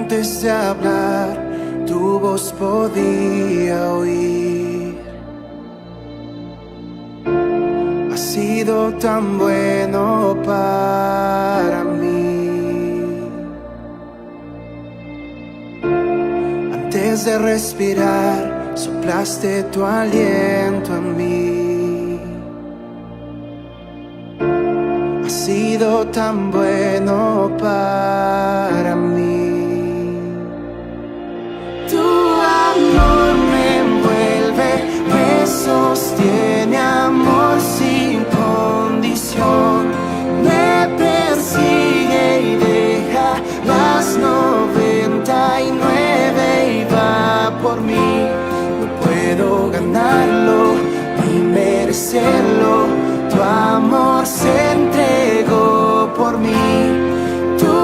antes de hablar, tu voz podía oír. Has sido tan bueno para mí. Antes de respirar, soplaste tu aliento en mí. Has sido tan bueno para mí. Tu amor me envuelve, me sostiene, amor sin condición. Me persigue y deja las 99 y va por mí. No puedo ganarlo ni merecerlo. Tu amor se entregó por mí. Tu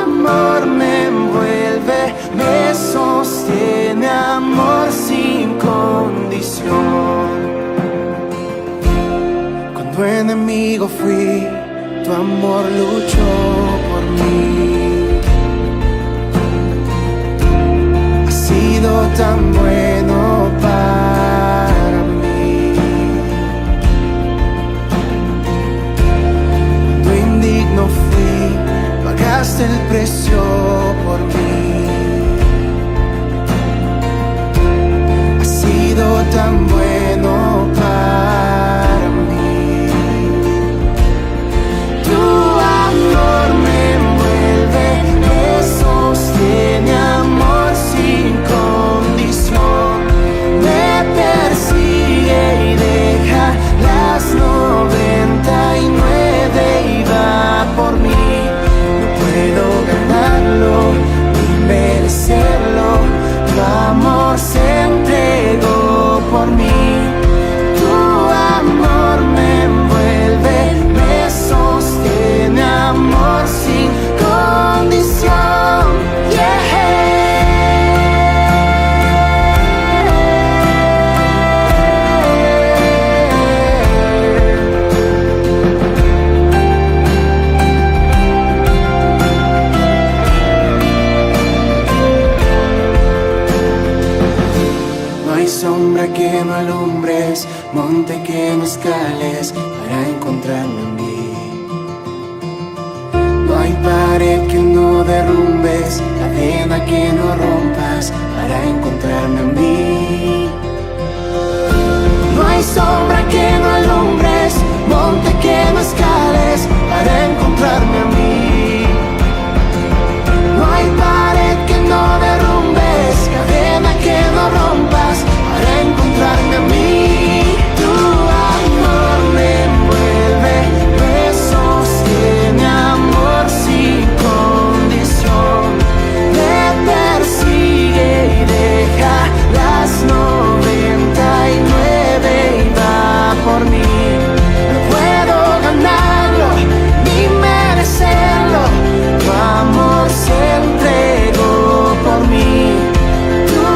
amor me envuelve, me sostiene, amor sin condición. Cuando enemigo fui, tu amor luchó por mí. Has sido tan bueno para mí. Cuando indigno fui, pagaste el precio por mí. Has sido tan bueno para mí. Tu amor me envuelve, me sostiene, amor sin condición. Me persigue y deja las 99 y va por mí. No puedo ganarlo ni merecerlo. Tu amor se entregó por mí. Tu amor me envuelve, me sostiene, amor sin condición. Sombra que no alumbres, monte que no escales para encontrarme en mí. No hay pared que no derrumbes, cadena que no rompas para encontrarme en mí. No hay sombra que no alumbres, monte que no escales para encontrarme en mí. No hay pared que no derrumbes, cadena que no rompas para encontrarme a mí. Tu amor me envuelve, me sostiene, amor sin condición. Me persigue y deja las 99 y va por mí. No puedo ganarlo ni merecerlo. Tu amor se entregó por mí. Tu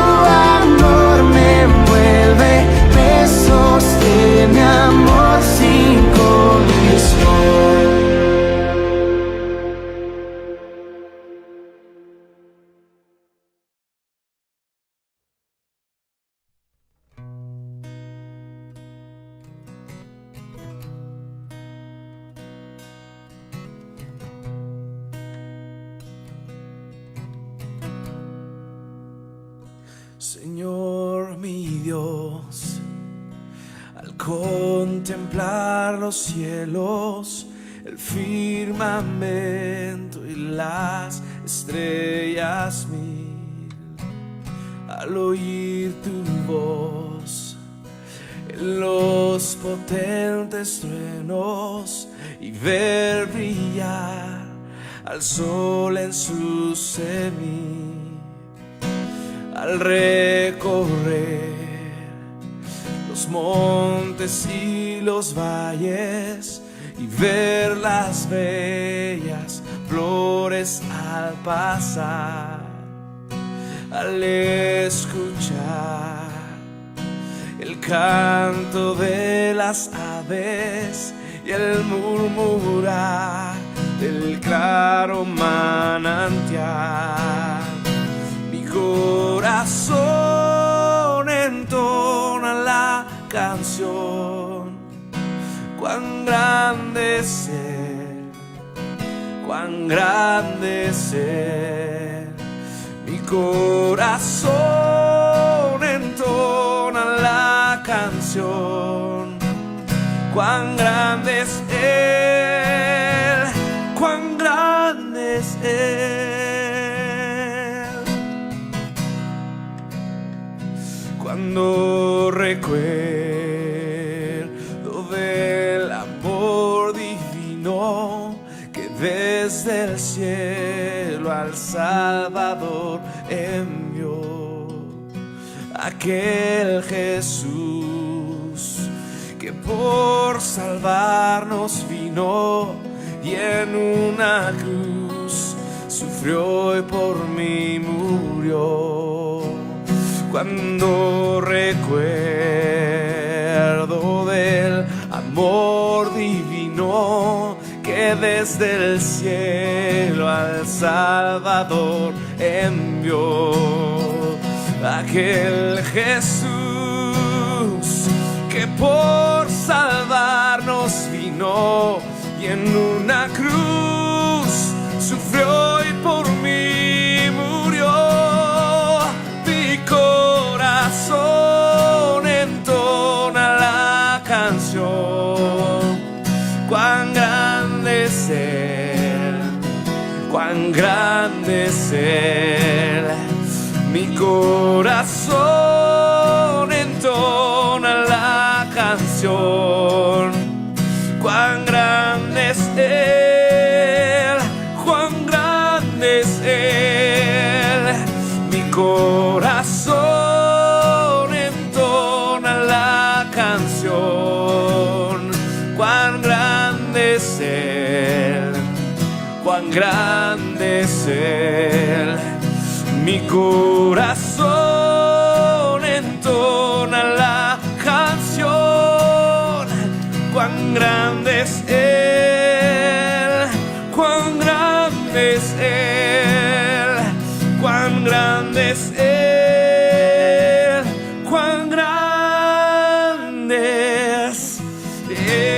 amor me envuelve, me sostiene, amor sin condición. Señor mi Dios, al contemplar los cielos, el firmamento y las estrellas mil, al oír tu voz en los potentes truenos y ver brillar al sol en su cenit. Al recorrer los montes y los valles y ver las bellas flores al pasar, al escuchar el canto de las aves y el murmurar del claro manantial. engrandecer. Mi corazón entona la canción. Cuán grande es Él, cuán grande es Él. Cuando recuerdo del amor divino que desde el cielo al Salvador envió, aquel Jesús que por salvarnos vino y en una cruz sufrió y por mí murió. Cuando recuerdo del amor divino que desde el cielo al Salvador envió, aquel Jesús que por salvarnos vino y en una cruz sufrió y por mí murió. Mi corazón entona la canción. Cuán grande es Él, cuán grande es Él. Mi corazón entona la canción. Cuán grande es Él, cuán grande es Él. Mi corazón entona la canción. Cuán grande es Él, cuán grande es Él. Mi corazón entona la canción. Cuán grande es Él, cuán grande es Él, cuán grande es Él, cuán grande es Él.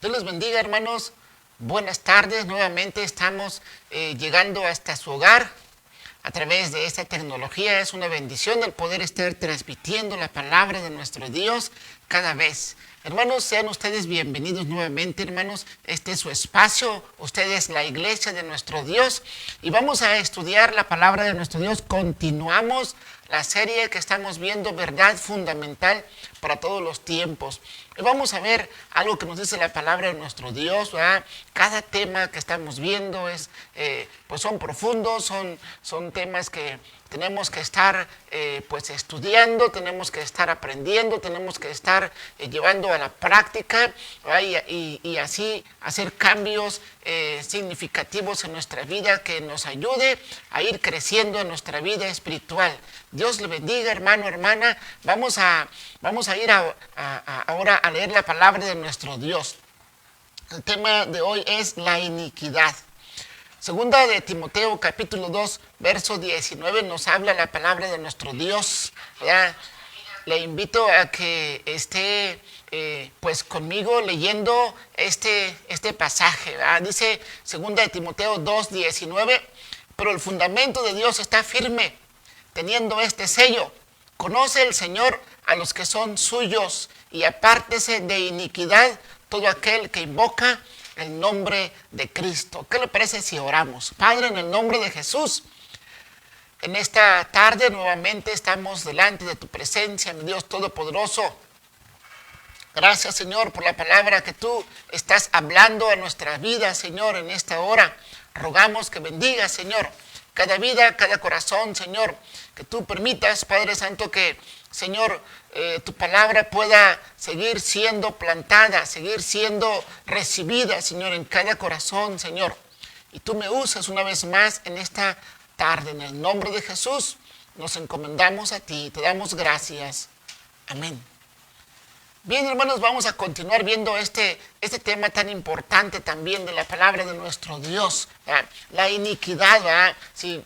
Dios los bendiga, hermanos. Buenas tardes. Nuevamente estamos llegando hasta su hogar a través de esta tecnología. Es una bendición el poder estar transmitiendo la palabra de nuestro Dios cada vez. Hermanos, sean ustedes bienvenidos nuevamente, hermanos. Este es su espacio. Usted es la iglesia de nuestro Dios. Y vamos a estudiar la palabra de nuestro Dios. Continuamos la serie que estamos viendo, verdad fundamental para todos los tiempos. Y vamos a ver algo que nos dice la palabra de nuestro Dios, ¿verdad? Cada tema que estamos viendo pues son profundos, son temas que tenemos que estar pues estudiando, tenemos que estar aprendiendo, tenemos que estar llevando a la práctica, y así hacer cambios significativos en nuestra vida que nos ayude a ir creciendo en nuestra vida espiritual. Dios le bendiga, hermano, hermana. Vamos a ir ahora a leer la palabra de nuestro Dios. El tema de hoy es la iniquidad. Segunda de Timoteo, capítulo 2, verso 19, nos habla la palabra de nuestro Dios. ¿Verdad? Le invito a que esté pues conmigo leyendo este pasaje. ¿Verdad? Dice segunda de Timoteo 2, 19, pero el fundamento de Dios está firme, teniendo este sello: conoce el Señor a los que son suyos, y apártese de iniquidad todo aquel que invoca el nombre de Cristo. ¿Qué le parece si oramos? Padre, en el nombre de Jesús, En esta tarde nuevamente estamos delante de tu presencia, mi Dios Todopoderoso. Gracias, Señor, por la palabra que tú estás hablando a nuestra vida, Señor, en esta hora. Rogamos que bendigas, Señor, cada vida, cada corazón, Señor. Que tú permitas, Padre Santo, que, Señor, tu palabra pueda seguir siendo plantada, seguir siendo recibida, Señor, en cada corazón, Señor. Y tú me usas una vez más en esta tarde. En el nombre de Jesús nos encomendamos a ti. Te damos gracias. Amén. Bien, hermanos, vamos a continuar viendo este tema tan importante también de la palabra de nuestro Dios, ¿verdad? La iniquidad, ¿verdad? Sí.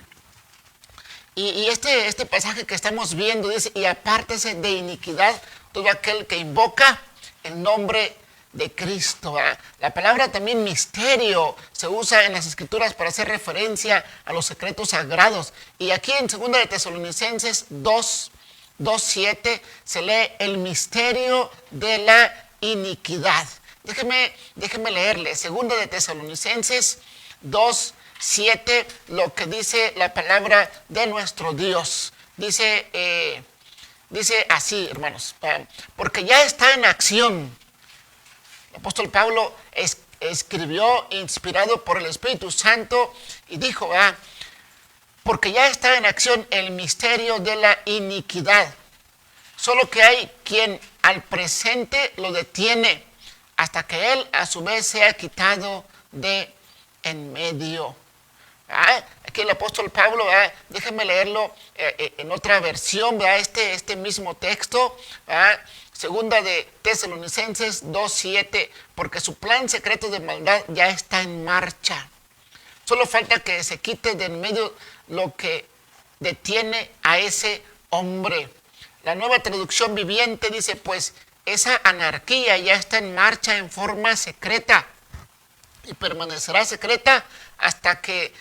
Y este pasaje que estamos viendo dice, y apártese de iniquidad todo aquel que invoca el nombre de Cristo, ¿verdad? La palabra también misterio se usa en las Escrituras para hacer referencia a los secretos sagrados. Y aquí en 2 de Tesalonicenses 2:7 se lee el misterio de la iniquidad. Déjeme leerle 2 de Tesalonicenses 2:7, lo que dice la palabra de nuestro Dios. Dice así, hermanos, porque ya está en acción. El apóstol Pablo escribió inspirado por el Espíritu Santo y dijo, porque ya está en acción el misterio de la iniquidad. Solo que hay quien al presente lo detiene hasta que él a su vez sea quitado de en medio. Aquí el apóstol Pablo, déjenme leerlo en otra versión, este mismo texto, segunda de Tesalonicenses 2:7, porque su plan secreto de maldad ya está en marcha. Solo falta que se quite de en medio lo que detiene a ese hombre. La Nueva Traducción Viviente dice, pues esa anarquía ya está en marcha en forma secreta y permanecerá secreta hasta que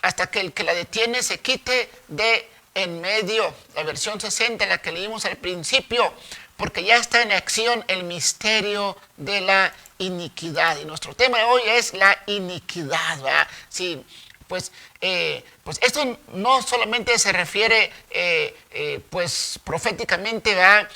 hasta que el que la detiene se quite de en medio. La versión 60, la que leímos al principio, porque ya está en acción el misterio de la iniquidad. Y nuestro tema de hoy es la iniquidad, ¿verdad? Sí, pues esto no solamente se refiere pues proféticamente, ¿verdad?,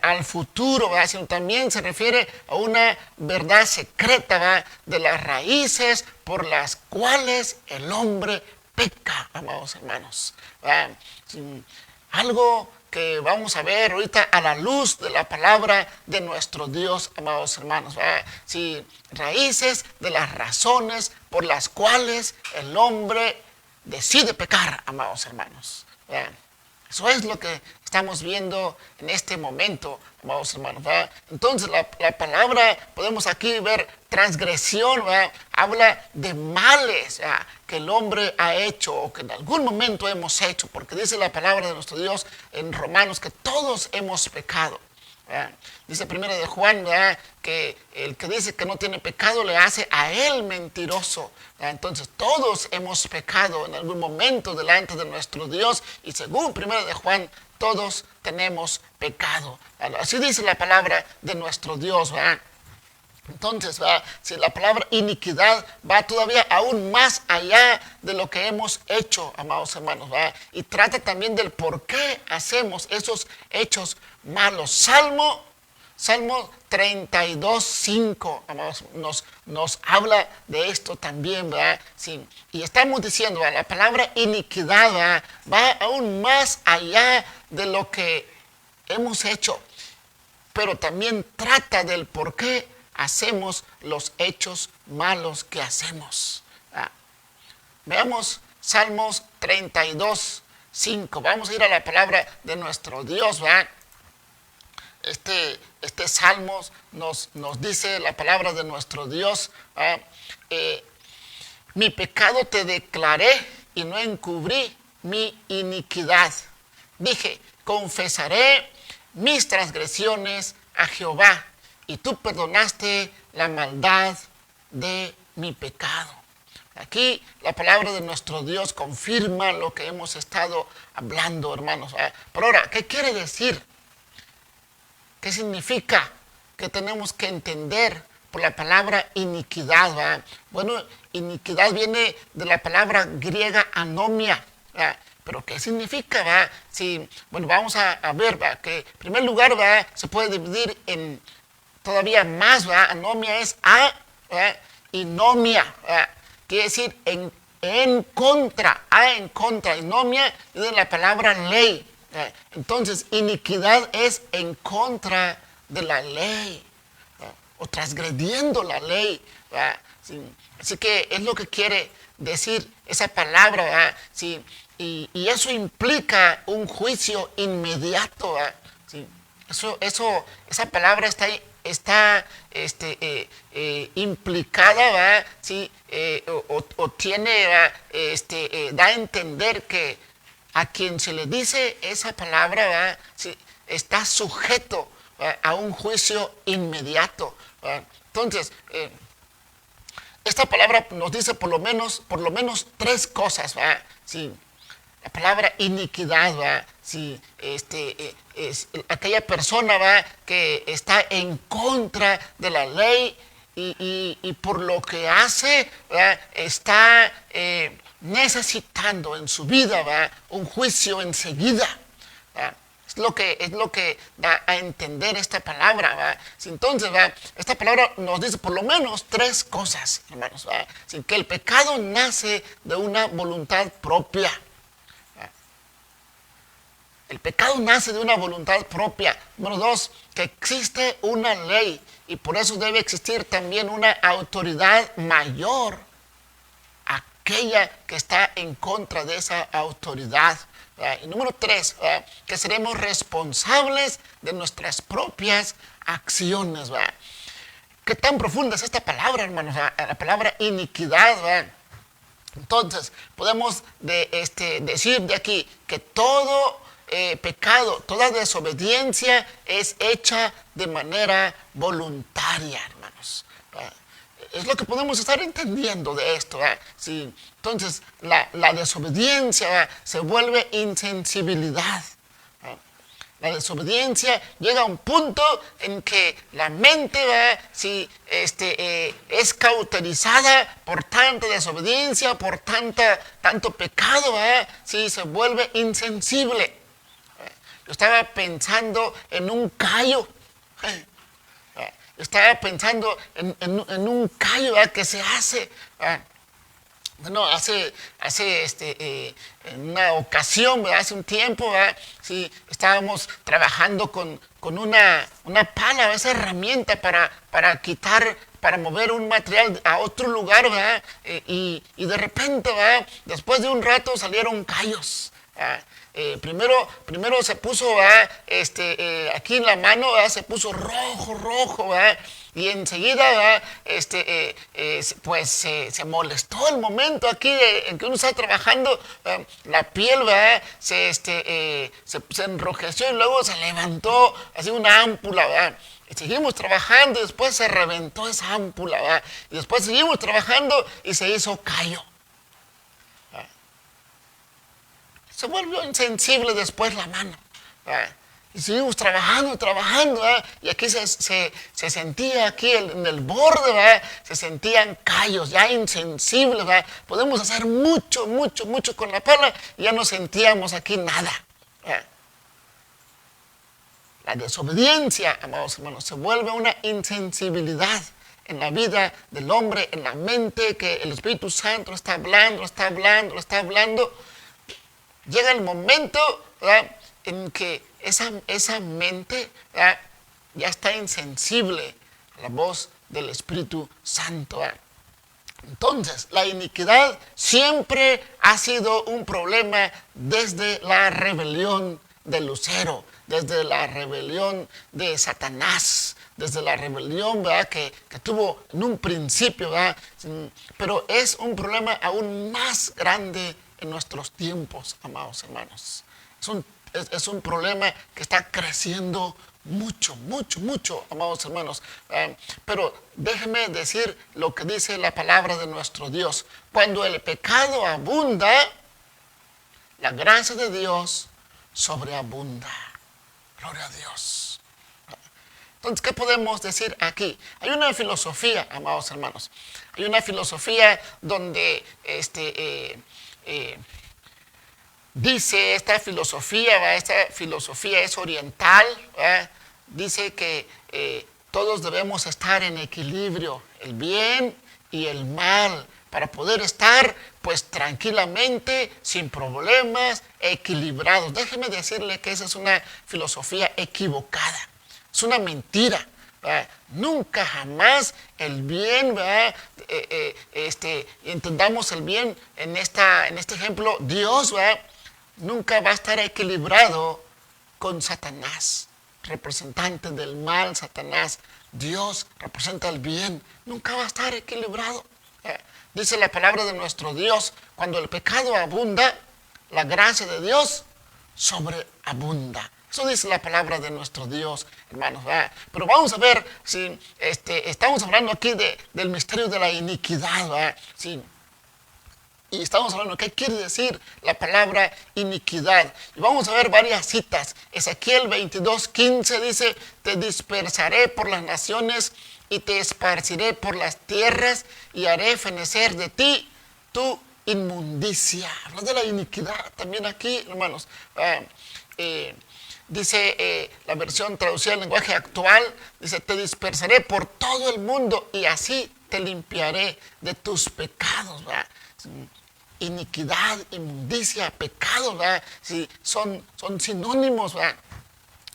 al futuro, ¿verdad?, sino también se refiere a una verdad secreta, ¿verdad?, de las raíces por las cuales el hombre peca, amados hermanos, ¿verdad? Sí, algo que vamos a ver ahorita a la luz de la palabra de nuestro Dios, amados hermanos, ¿verdad? Sí, raíces de las razones por las cuales el hombre decide pecar, amados hermanos, ¿verdad? Eso es lo que estamos viendo en este momento, amados hermanos, ¿verdad? Entonces la palabra, podemos aquí ver transgresión, ¿verdad? Habla de males, ¿verdad?, que el hombre ha hecho o que en algún momento hemos hecho, porque dice la palabra de nuestro Dios en Romanos que todos hemos pecado, ¿verdad? Dice 1 de Juan, ¿verdad?, que el que dice que no tiene pecado le hace a él mentiroso, ¿verdad? Entonces todos hemos pecado en algún momento delante de nuestro Dios y según 1 de Juan todos tenemos pecado, ¿verdad? Así dice la palabra de nuestro Dios, ¿verdad? Entonces, si la palabra iniquidad va todavía aún más allá de lo que hemos hecho, amados hermanos, ¿verdad? Y trata también del por qué hacemos esos hechos malos. Salmo 32:5, amados, nos habla de esto también, ¿verdad? Sí. Y estamos diciendo, ¿verdad?, la palabra iniquidad, ¿verdad?, va aún más allá de lo que hemos hecho, pero también trata del por qué hacemos los hechos malos que hacemos. Veamos Salmos 32:5. Vamos a ir a la palabra de nuestro Dios, ¿verdad? Este Salmos nos dice la palabra de nuestro Dios, mi pecado te declaré y no encubrí mi iniquidad. Dije, confesaré mis transgresiones a Jehová, y tú perdonaste la maldad de mi pecado. Aquí la palabra de nuestro Dios confirma lo que hemos estado hablando, hermanos. Pero ahora, ¿qué quiere decir? ¿Qué significa? Que tenemos que entender por la palabra iniquidad, ¿verdad? Bueno, iniquidad viene de la palabra griega anomia, ¿verdad? Pero ¿qué significa, verdad? Sí, bueno, vamos a ver, ¿verdad? Que en primer lugar, ¿verdad? Se puede dividir en todavía más, ¿verdad? Anomia es ¿verdad? Y nomia, ¿verdad? Quiere decir en contra, en contra. Y nomia es de la palabra ley. Entonces, iniquidad es en contra de la ley, ¿verdad? O transgrediendo la ley, ¿verdad? Sí. Así que es lo que quiere decir esa palabra, ¿verdad? Sí. Y eso implica un juicio inmediato, ¿verdad? Sí. Esa palabra está implicada, ¿verdad? Sí, o tiene, da a entender que a quien se le dice esa palabra, ¿verdad? Sí, está sujeto, ¿verdad? A un juicio inmediato, ¿verdad? Entonces, esta palabra nos dice por lo menos tres cosas, ¿verdad? Sí. La palabra iniquidad, ¿verdad? Sí, es aquella persona, ¿verdad? Que está en contra de la ley y por lo que hace, ¿verdad? Está necesitando en su vida, ¿verdad? Un juicio enseguida, ¿verdad? Es lo que da a entender esta palabra, ¿verdad? Entonces, ¿verdad? Esta palabra nos dice por lo menos tres cosas, hermanos, ¿verdad? Sí, que el pecado nace de una voluntad propia. El pecado nace de una voluntad propia. Número dos, que existe una ley y por eso debe existir también una autoridad mayor, aquella que está en contra de esa autoridad. Y número tres, que seremos responsables de nuestras propias acciones. ¿Qué tan profunda es esta palabra, hermanos? La palabra iniquidad, ¿verdad? Entonces, podemos decir de aquí que todo pecado, toda desobediencia es hecha de manera voluntaria, hermanos. Es lo que podemos estar entendiendo de esto. Sí. Entonces, la desobediencia se vuelve insensibilidad. La desobediencia llega a un punto en que la mente, si es cauterizada por tanta desobediencia, por tanto pecado, si se vuelve insensible. Yo estaba pensando en un callo. Yo estaba pensando en un callo que se hace. Bueno, hace en una ocasión, hace un tiempo, sí, estábamos trabajando con una pala, esa herramienta para quitar, para mover un material a otro lugar, y de repente, después de un rato salieron callos. Primero se puso aquí en la mano, se puso rojo, y enseguida pues se molestó el momento aquí en que uno está trabajando, la piel se enrojeció y luego se levantó así una ámpula, y seguimos trabajando y después se reventó esa ámpula, y después seguimos trabajando y se hizo callo. Se volvió insensible después la mano. Y seguimos trabajando, y aquí se sentía aquí en el borde, se sentían callos, ya insensibles. Podemos hacer mucho con la pala y ya no sentíamos aquí nada. La desobediencia, amados hermanos, se vuelve una insensibilidad en la vida del hombre, en la mente, que el Espíritu Santo está hablando. Llega el momento en que esa mente ya está insensible a la voz del Espíritu Santo. Entonces, la iniquidad siempre ha sido un problema desde la rebelión de Lucero, desde la rebelión de Satanás, desde la rebelión que tuvo en un principio, pero es un problema aún más grande en nuestros tiempos, amados hermanos. Es un problema que está creciendo mucho, amados hermanos. Pero déjenme decir lo que dice la palabra de nuestro Dios. Cuando el pecado abunda, la gracia de Dios sobreabunda. Gloria a Dios. Entonces, ¿qué podemos decir aquí? Hay una filosofía, amados hermanos, hay una filosofía donde dice esta filosofía es oriental, ¿verdad? Dice que todos debemos estar en equilibrio, el bien y el mal, para poder estar pues tranquilamente, sin problemas, equilibrados. Déjeme decirle que esa es una filosofía equivocada, es una mentira. Nunca jamás el bien, entendamos el bien en este ejemplo, Dios nunca va a estar equilibrado con Satanás, representante del mal, Satanás. Dios representa el bien, nunca va a estar equilibrado. Dice la palabra de nuestro Dios, cuando el pecado abunda, la gracia de Dios sobreabunda. Eso dice la palabra de nuestro Dios, hermanos. Pero vamos a ver si estamos hablando aquí del misterio de la iniquidad. Sí. Y estamos hablando, ¿qué quiere decir la palabra iniquidad? Y vamos a ver varias citas. Ezequiel 22:15 dice, te dispersaré por las naciones y te esparciré por las tierras y haré fenecer de ti tu inmundicia. Habla de la iniquidad también aquí, hermanos. Dice la versión traducida al lenguaje actual, dice, te dispersaré por todo el mundo y así te limpiaré de tus pecados. Iniquidad, inmundicia, pecado, sí, son sinónimos.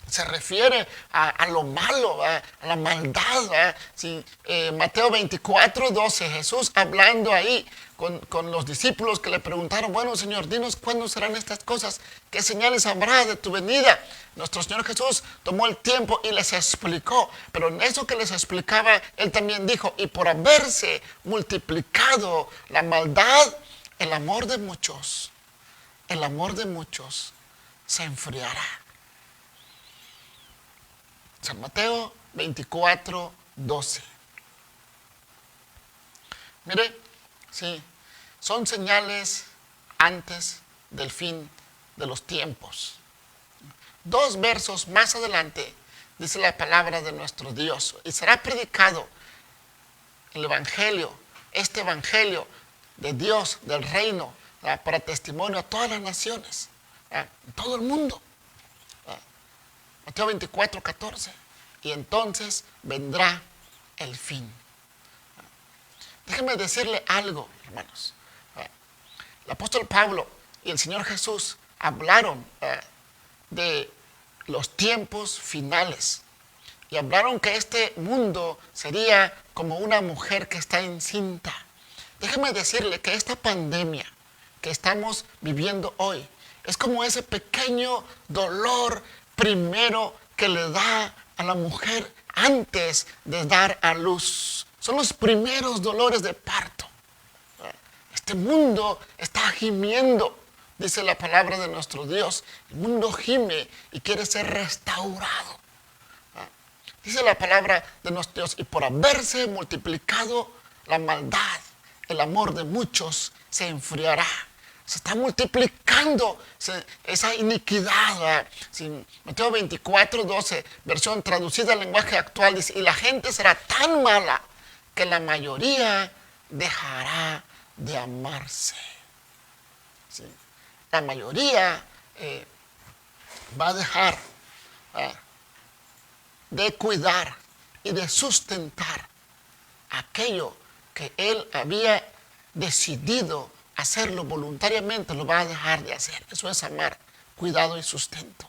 Se refiere a lo malo, a la maldad. Sí, Mateo 24:12, Jesús hablando ahí con los discípulos que le preguntaron, bueno, Señor, dinos cuándo serán estas cosas, qué señales habrá de tu venida. Nuestro Señor Jesús tomó el tiempo y les explicó, pero en eso que les explicaba, Él también dijo, y por haberse multiplicado la maldad, el amor de muchos se enfriará. San Mateo 24:12. Mire, sí, son señales antes del fin de los tiempos. 2 versos más adelante dice la palabra de nuestro Dios, y será predicado el evangelio, este evangelio de Dios, del reino, para testimonio a todas las naciones, en todo el mundo. Mateo 24:14. Y entonces vendrá el fin. Déjenme decirle algo, hermanos. El apóstol Pablo y el Señor Jesús hablaron de los tiempos finales. Y hablaron que este mundo sería como una mujer que está encinta. Déjeme decirle que esta pandemia que estamos viviendo hoy es como ese pequeño dolor primero que le da a la mujer antes de dar a luz. Son los primeros dolores de parto. Este mundo está gimiendo, dice la palabra de nuestro Dios. El mundo gime y quiere ser restaurado. Dice la palabra de nuestro Dios, y por haberse multiplicado la maldad, el amor de muchos se enfriará. Se está multiplicando esa iniquidad. Mateo 24:12, versión traducida al lenguaje actual, dice, y la gente será tan mala que la mayoría dejará de amarse. Sí. La mayoría va a dejar de cuidar y de sustentar aquello que él había decidido hacerlo voluntariamente, lo va a dejar de hacer. Eso es amar, cuidado y sustento.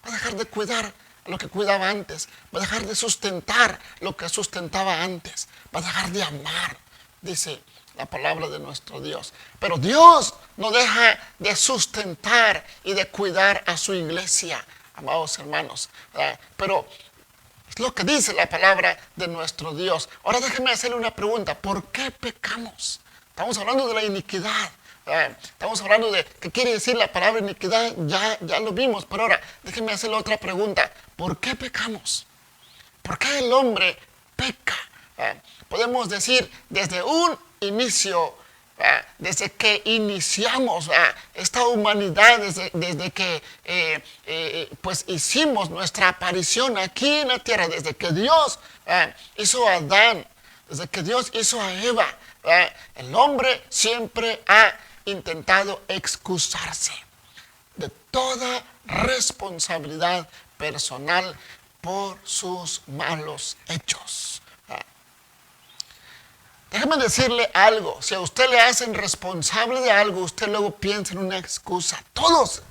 Va a dejar de cuidar lo que cuidaba antes, va a dejar de sustentar lo que sustentaba antes, va a dejar de amar, dice la palabra de nuestro Dios. Pero Dios no deja de sustentar y de cuidar a su iglesia, amados hermanos. Pero es lo que dice la palabra de nuestro Dios. Ahora déjenme hacerle una pregunta. ¿Por qué pecamos? Estamos hablando de la iniquidad. Estamos hablando de qué quiere decir la palabra iniquidad. Ya lo vimos. Pero ahora déjenme hacerle otra pregunta. ¿Por qué pecamos? ¿Por qué el hombre peca? Podemos decir desde un inicio desde que iniciamos esta humanidad, desde que pues hicimos nuestra aparición aquí en la tierra, desde que Dios hizo a Adán, desde que Dios hizo a Eva, el hombre siempre ha intentado excusarse de toda responsabilidad personal por sus malos hechos. Déjame decirle algo, si a usted le hacen responsable de algo, usted luego piensa en una excusa. Todos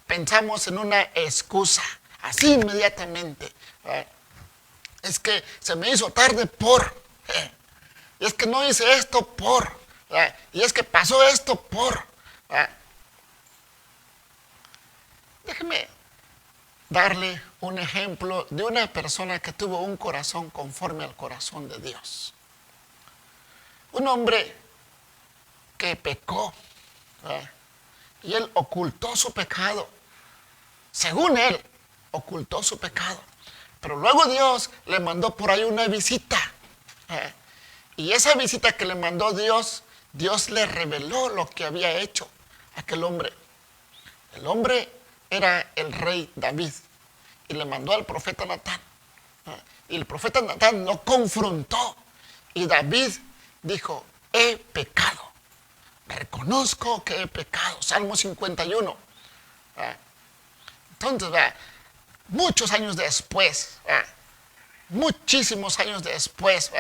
pensamos en una excusa, así inmediatamente. Es que se me hizo tarde por, y es que no hice esto por, y es que pasó esto por. Déjeme darle un ejemplo de una persona que tuvo un corazón conforme al corazón de Dios. Un hombre que pecó, y él ocultó su pecado. Según él, ocultó su pecado. Pero luego Dios le mandó por ahí una visita. Y esa visita que le mandó Dios, Dios le reveló lo que había hecho aquel hombre. El hombre era el rey David y le mandó al profeta Natán. Y el profeta Natán lo confrontó y David dijo: he pecado, reconozco que he pecado. Salmo 51. Entonces, muchos años después, muchísimos años después,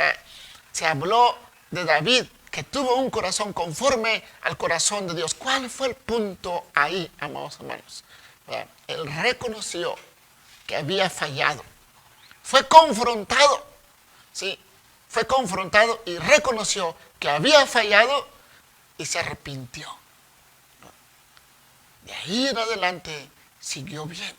se habló de David, que tuvo un corazón conforme al corazón de Dios. ¿Cuál fue el punto ahí, amados hermanos? Él reconoció que había fallado. Fue confrontado, ¿sí? Fue confrontado y reconoció que había fallado y se arrepintió. De ahí en adelante siguió bien.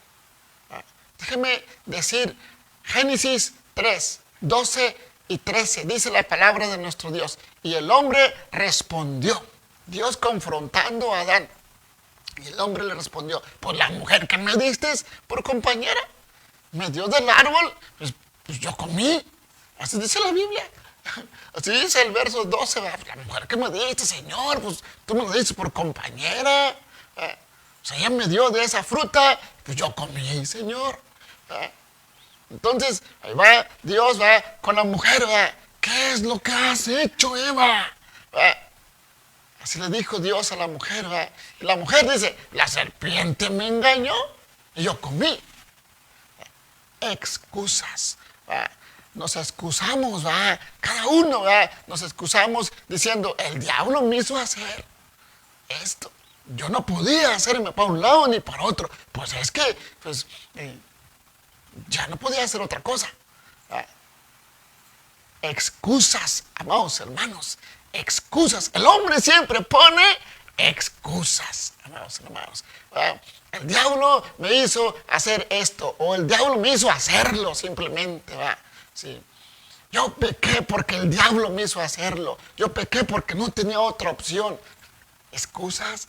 Déjeme decir, Génesis 3, 12 y 13, dice la palabra de nuestro Dios. Y el hombre respondió, Dios confrontando a Adán. Y el hombre le respondió: pues la mujer que me diste por compañera, me dio del árbol, pues yo comí. Así dice la Biblia. Así dice el verso 12. La mujer que me diste, Señor, pues tú me la diste por compañera. O sea, ella me dio de esa fruta, pues yo comí, Señor. Entonces, ahí va Dios, con la mujer, ¿qué es lo que has hecho, Eva? Así le dijo Dios a la mujer, y la mujer dice: la serpiente me engañó y yo comí. Excusas. Nos excusamos, cada uno, nos excusamos diciendo: el diablo me hizo hacer esto. Yo no podía hacerme para un lado ni para otro. Pues es que, ya no podía hacer otra cosa. Excusas, amados hermanos, excusas. El hombre siempre pone excusas, amados hermanos. El diablo me hizo hacer esto, o el diablo me hizo hacerlo simplemente. Sí. Yo pequé porque el diablo me hizo hacerlo. Yo pequé porque no tenía otra opción. Excusas.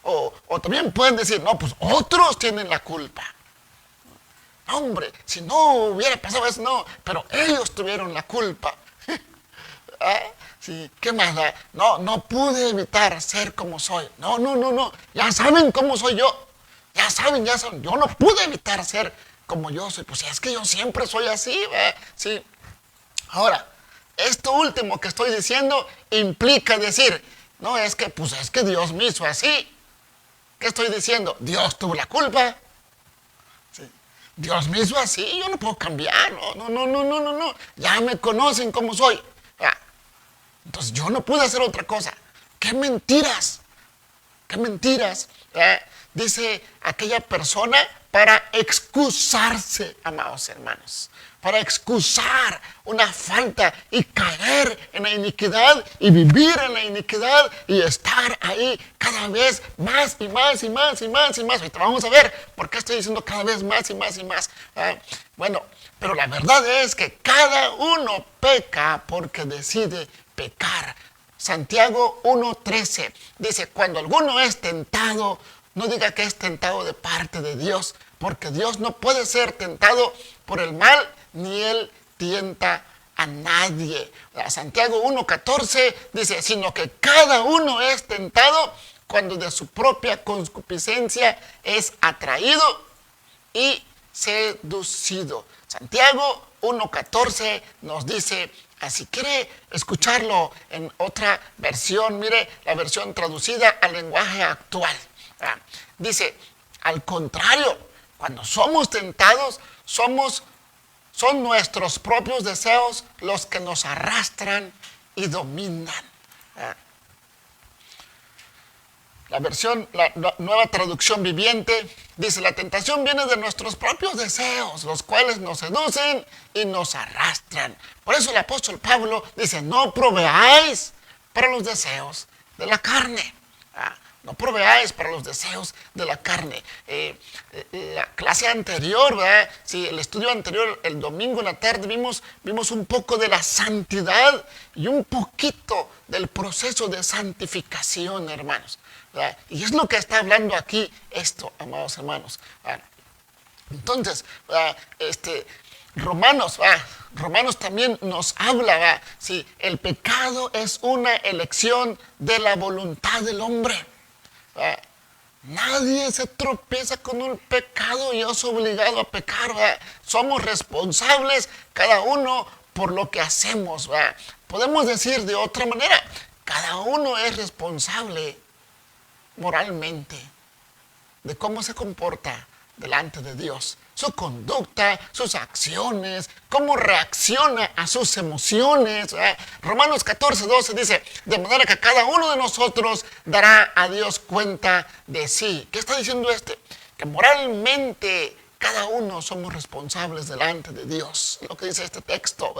O también pueden decir: no, pues otros tienen la culpa. Hombre, si no hubiera pasado eso, no, pero ellos tuvieron la culpa. Sí, ¿qué más? No pude evitar ser como soy. No. Ya saben cómo soy yo. Ya saben. Yo no pude evitar ser como yo soy. Pues es que yo siempre soy así. Sí. Ahora, esto último que estoy diciendo implica decir: no, es que Dios me hizo así. ¿Qué estoy diciendo? Dios tuvo la culpa. Sí. Dios me hizo así, yo no puedo cambiar. No. Ya me conocen como soy. Entonces yo no pude hacer otra cosa. ¡Qué mentiras! ¡Qué mentiras! Dice aquella persona para excusarse, amados hermanos. Para excusar una falta y caer en la iniquidad y vivir en la iniquidad y estar ahí cada vez más y más y más y más y más. Ahorita vamos a ver por qué estoy diciendo cada vez más y más y más. Bueno, pero la verdad es que cada uno peca porque decide pecar. Santiago 1:13 dice: cuando alguno es tentado, no diga que es tentado de parte de Dios, porque Dios no puede ser tentado por el mal, ni él tienta a a nadie. Santiago 1:14 dice, sino que cada uno es tentado cuando de su propia concupiscencia es atraído y seducido. Santiago 1:14 nos dice, si quiere escucharlo en otra versión, mire la versión traducida al lenguaje actual. Dice, al contrario, cuando somos tentados, son nuestros propios deseos los que nos arrastran y dominan. La nueva traducción viviente dice, la tentación viene de nuestros propios deseos, los cuales nos seducen y nos arrastran. Por eso el apóstol Pablo dice, no proveáis para los deseos de la carne. No proveáis para los deseos de la carne. La clase anterior, ¿verdad? Sí, el estudio anterior, el domingo en la tarde, vimos un poco de la santidad y un poquito del proceso de santificación, hermanos, ¿verdad? Y es lo que está hablando aquí esto, amados hermanos. Entonces, Romanos también nos habla, ¿verdad? Sí, el pecado es una elección de la voluntad del hombre. Nadie se tropieza con un pecado y es obligado a pecar. Somos responsables cada uno por lo que hacemos. Podemos decir de otra manera, cada uno es responsable moralmente de cómo se comporta delante de Dios, su conducta, sus acciones, cómo reacciona a sus emociones. Romanos 14:12 dice, de manera que cada uno de nosotros dará a Dios cuenta de sí. ¿Qué está diciendo Que moralmente cada uno somos responsables delante de Dios. Lo que dice este texto,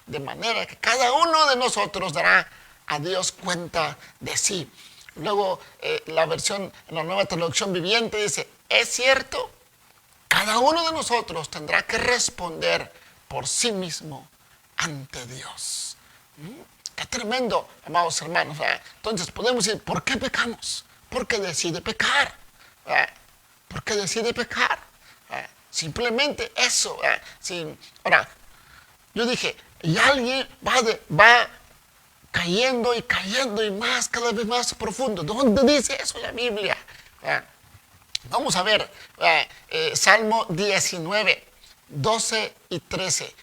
de manera que cada uno de nosotros dará a Dios cuenta de sí. Luego la versión en la nueva traducción viviente dice, es cierto, cada uno de nosotros tendrá que responder por sí mismo ante Dios. Qué tremendo, amados hermanos. Entonces podemos decir, ¿por qué pecamos? Porque decide pecar. Porque decide pecar. Simplemente eso. Ahora, yo dije, y alguien va cayendo y cayendo y más, cada vez más profundo. ¿Dónde dice eso la Biblia? Vamos a ver Salmo 19, 12 y 13.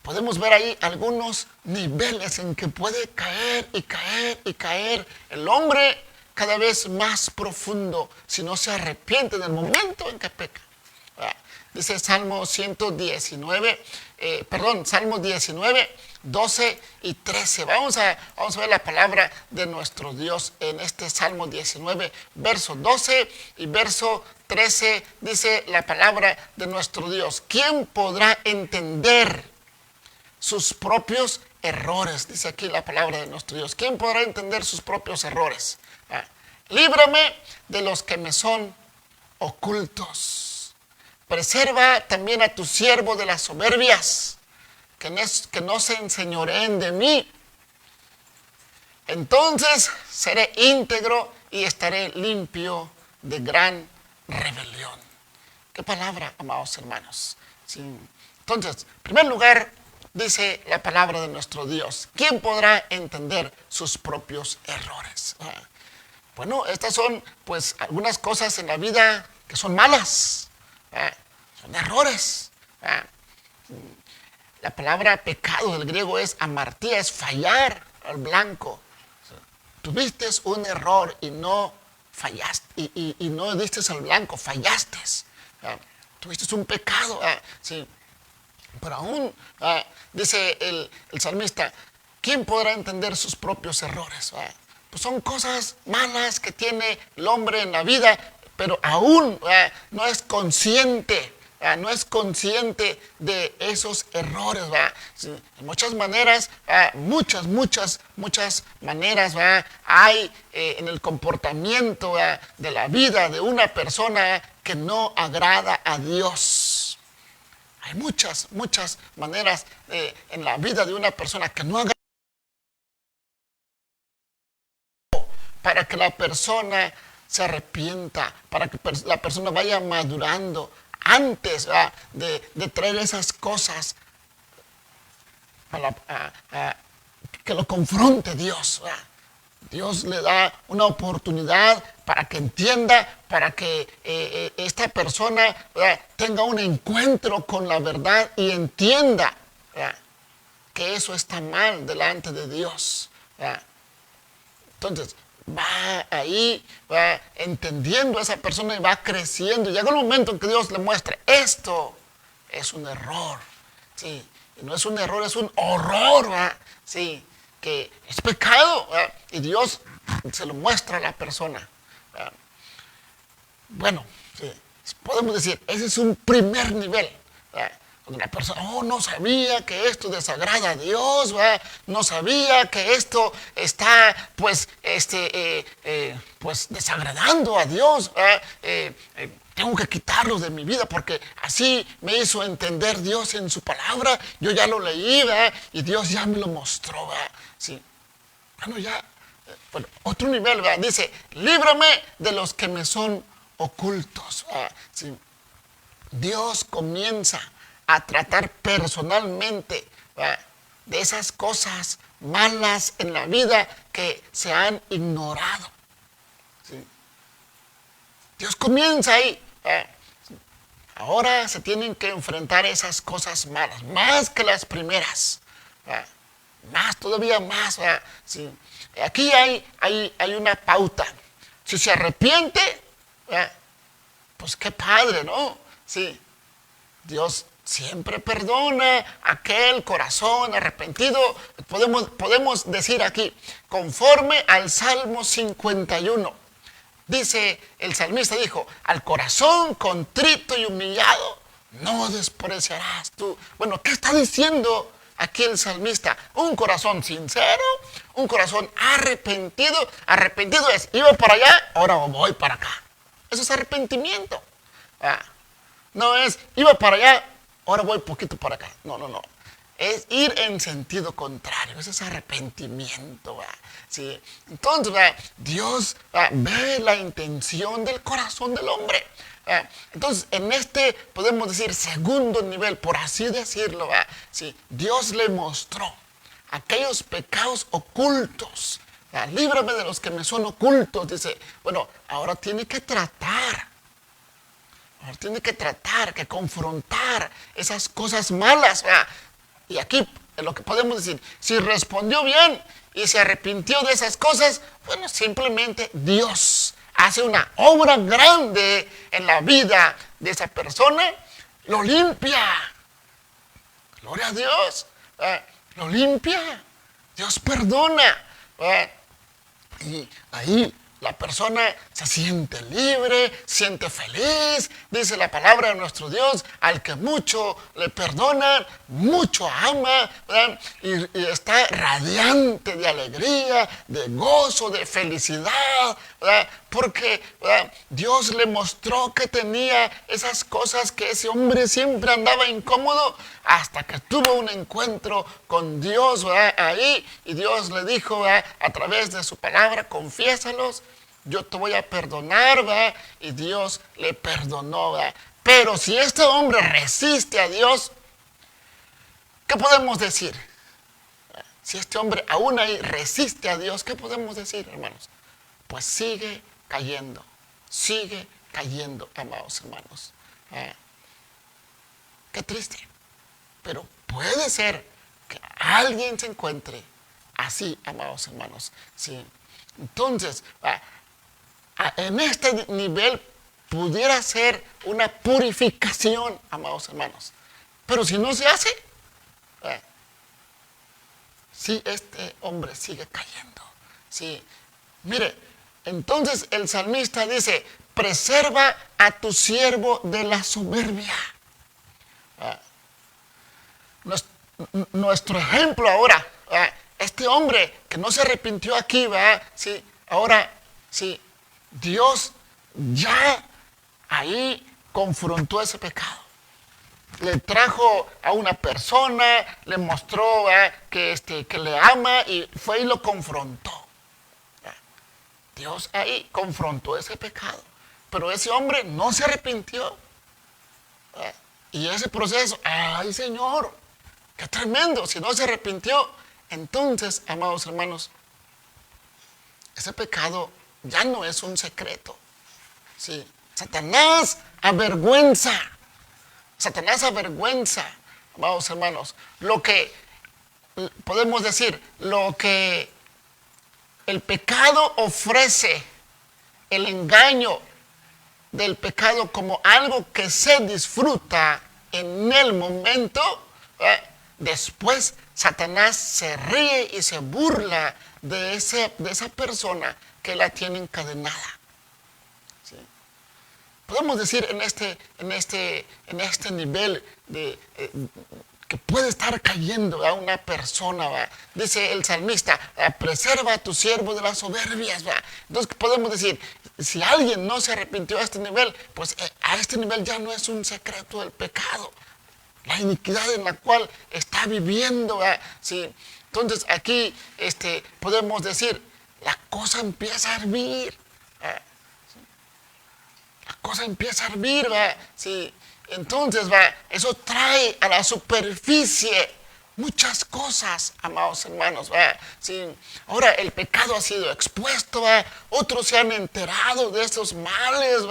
Podemos ver ahí algunos niveles en que puede caer y caer y caer el hombre cada vez más profundo si no se arrepiente en el momento en que peca. Dice Salmo 19, 12 y 13. Vamos a ver la palabra de nuestro Dios en este Salmo 19, verso 12 y verso 13. Dice la palabra de nuestro Dios. ¿Quién podrá entender sus propios errores? Dice aquí la palabra de nuestro Dios. ¿Quién podrá entender sus propios errores? Líbrame de los que me son ocultos. Preserva también a tu siervo de las soberbias, que no se enseñoreen de mí. Entonces seré íntegro y estaré limpio de gran rebelión. ¿Qué palabra, amados hermanos? Sí. Entonces, en primer lugar, dice la palabra de nuestro Dios, ¿quién podrá entender sus propios errores? Bueno, estas son pues algunas cosas en la vida que son malas. Son errores. La palabra pecado del griego es amartía, es fallar al blanco. Tuviste un error y no fallaste, y no diste al blanco, fallaste. Tuviste un pecado. Sí. Pero aún, dice el salmista, ¿quién podrá entender sus propios errores? Pues son cosas malas que tiene el hombre en la vida, pero aún no es consciente. No es consciente de esos errores. De muchas maneras, muchas maneras hay en el comportamiento de la vida de una persona que no agrada a Dios. Hay muchas maneras en la vida de una persona que no agrada para que la persona se arrepienta, para que la persona vaya madurando. Antes de traer esas cosas que lo confronte Dios, ¿verdad? Dios le da una oportunidad para que entienda, para que esta persona, ¿verdad?, tenga un encuentro con la verdad y entienda, ¿verdad?, que eso está mal delante de Dios, ¿verdad? Entonces, va ahí, va entendiendo a esa persona y va creciendo. Llega un momento en que Dios le muestra, esto es un error, ¿sí? Y no es un error, es un horror, ¿verdad? Sí, que es pecado, ¿verdad? Y Dios se lo muestra a la persona, ¿verdad? Bueno, sí, podemos decir, ese es un primer nivel, ¿verdad? Cuando la persona, no sabía que esto desagrada a Dios, ¿verdad? No sabía que esto está, pues, pues desagradando a Dios, ¿verdad? Tengo que quitarlo de mi vida porque así me hizo entender Dios en su palabra. Yo ya lo leí, ¿verdad? Y Dios ya me lo mostró, ¿verdad? Sí. Bueno, ya, bueno, otro nivel, ¿verdad? Dice, líbrame de los que me son ocultos, ¿verdad? Sí. Dios comienza a tratar personalmente, ¿verdad?, de esas cosas malas en la vida que se han ignorado. ¿Sí? Dios comienza ahí. Ahora se tienen que enfrentar esas cosas malas, más que las primeras, ¿verdad?, más, todavía más, ¿verdad? Sí. Aquí hay una pauta. Si se arrepiente, ¿verdad?, pues qué padre, ¿no? Sí. Dios siempre perdona aquel corazón arrepentido. Podemos decir aquí, conforme al Salmo 51, dice el salmista, dijo, al corazón contrito y humillado no despreciarás tú. Bueno, ¿qué está diciendo aquí el salmista? Un corazón sincero, un corazón arrepentido. Arrepentido es, iba para allá, ahora voy para acá. Eso es arrepentimiento. No es, iba para allá, ahora voy poquito para acá. No. Es ir en sentido contrario. Eso es arrepentimiento, ¿verdad? Sí. Entonces, ¿verdad?, Dios, ¿verdad?, ve la intención del corazón del hombre. ¿Verdad? Entonces, en este, podemos decir, segundo nivel, por así decirlo, ¿verdad?, sí, Dios le mostró aquellos pecados ocultos. ¿Verdad? Líbrame de los que me son ocultos. Dice, bueno, ahora tiene que tratar. Ahora tiene que tratar, que confrontar esas cosas malas, ¿verdad? Y aquí lo que podemos decir, si respondió bien y se arrepintió de esas cosas, bueno, simplemente Dios hace una obra grande en la vida de esa persona, lo limpia. Gloria a Dios, lo limpia. Dios perdona. Y ahí la persona se siente libre, siente feliz. Dice la palabra de nuestro Dios, al que mucho le perdonan, mucho ama, ¿verdad? Y está radiante de alegría, de gozo, de felicidad, ¿verdad? Porque, ¿verdad?, Dios le mostró que tenía esas cosas que ese hombre siempre andaba incómodo hasta que tuvo un encuentro con Dios, ¿verdad?, ahí, y Dios le dijo, ¿verdad?, a través de su palabra, confiésalos, yo te voy a perdonar, ¿verdad? Y Dios le perdonó, ¿verdad? Pero si este hombre resiste a Dios, ¿qué podemos decir? Si este hombre aún ahí resiste a Dios, ¿qué podemos decir, hermanos? Pues sigue cayendo, amados hermanos. Qué triste. Pero puede ser que alguien se encuentre así, amados hermanos. Sí. Entonces, en este nivel pudiera ser una purificación, amados hermanos. Pero si no se hace, si este hombre sigue cayendo. Sí. Mire, entonces el salmista dice, preserva a tu siervo de la soberbia. Nuestro ejemplo ahora, este hombre que no se arrepintió aquí, ¿verdad? Sí, ahora, sí, Dios ya ahí confrontó ese pecado. Le trajo a una persona, le mostró, ¿verdad?, que le ama y fue y lo confrontó. Dios ahí confrontó ese pecado. Pero ese hombre no se arrepintió. Y ese proceso, ay Señor, ¡Qué tremendo! Si no se arrepintió, entonces, amados hermanos, ese pecado ya no es un secreto. Sí. Satanás avergüenza, amados hermanos, lo que podemos decir, lo que el pecado ofrece, el engaño del pecado como algo que se disfruta en el momento, después Satanás se ríe y se burla de esa persona que la tiene encadenada. ¿Sí? Podemos decir en este nivel de que puede estar cayendo a una persona, ¿va? Dice el salmista, preserva a tu siervo de las soberbias, ¿va? Entonces podemos decir, si alguien no se arrepintió a este nivel, pues a este nivel ya no es un secreto el pecado, la iniquidad en la cual está viviendo, ¿va? Sí. Entonces aquí podemos decir, la cosa empieza a hervir, ¿va? Sí. La cosa empieza a hervir, ¿va? Sí. Entonces, eso trae a la superficie muchas cosas, amados hermanos. Sí. Ahora el pecado ha sido expuesto, otros se han enterado de esos males.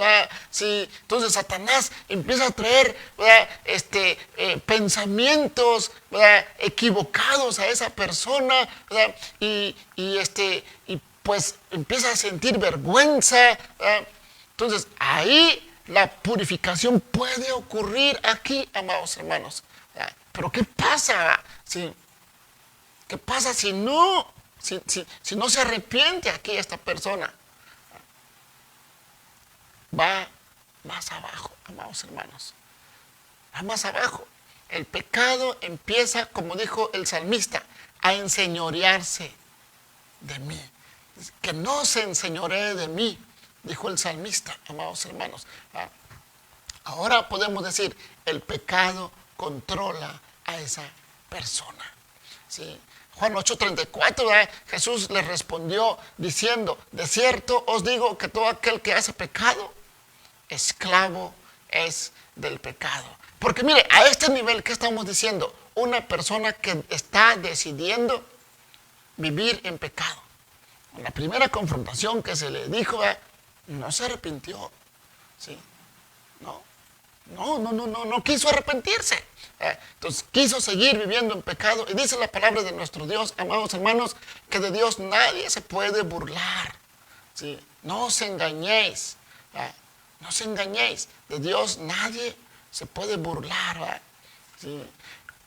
Sí. Entonces Satanás empieza a traer pensamientos equivocados a esa persona, y pues empieza a sentir vergüenza. Entonces ahí la purificación puede ocurrir aquí, amados hermanos. Pero ¿qué pasa? ¿Qué pasa si no se arrepiente aquí esta persona? Va más abajo, amados hermanos. Va más abajo. El pecado empieza, como dijo el salmista, a enseñorearse de mí. Que no se enseñoree de mí, dijo el salmista, amados hermanos. Ahora podemos decir, el pecado controla a esa persona. ¿Sí? Juan 8:34, Jesús les respondió diciendo, de cierto os digo que todo aquel que hace pecado, esclavo es del pecado. Porque mire, a este nivel que estamos diciendo, una persona que está decidiendo vivir en pecado. En la primera confrontación que se le dijo, no se arrepintió. ¿Sí? No quiso arrepentirse. Entonces quiso seguir viviendo en pecado. Y dice la palabra de nuestro Dios, amados hermanos, que de Dios nadie se puede burlar. ¿Sí? No os engañéis. No os engañéis. De Dios nadie se puede burlar. ¿Sí?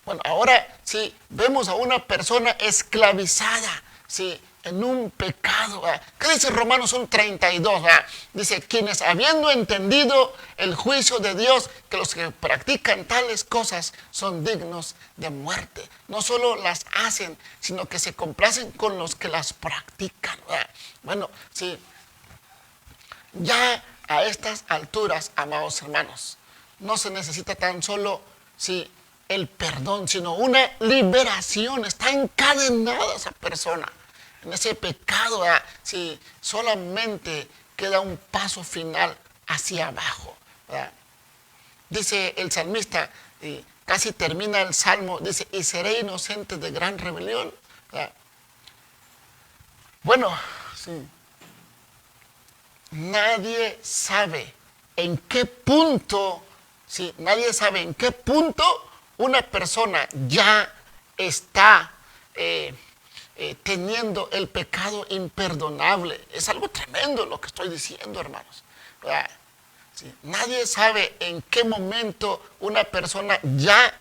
Bueno, ahora sí, vemos a una persona esclavizada, ¿sí?, en un pecado. ¿Qué dice Romanos 1:32? Dice, quienes habiendo entendido el juicio de Dios, que los que practican tales cosas son dignos de muerte. No solo las hacen, sino que se complacen con los que las practican. Bueno, sí, ya a estas alturas, amados hermanos, no se necesita tan solo, sí, el perdón, sino una liberación. Está encadenada esa persona en ese pecado, si solamente queda un paso final hacia abajo, ¿verdad? Dice el salmista, casi termina el salmo, dice, y seré inocente de gran rebelión, ¿verdad? Bueno, sí, nadie sabe en qué punto, una persona ya está teniendo el pecado imperdonable. Es algo tremendo lo que estoy diciendo, hermanos. Sí, nadie sabe en qué momento una persona ya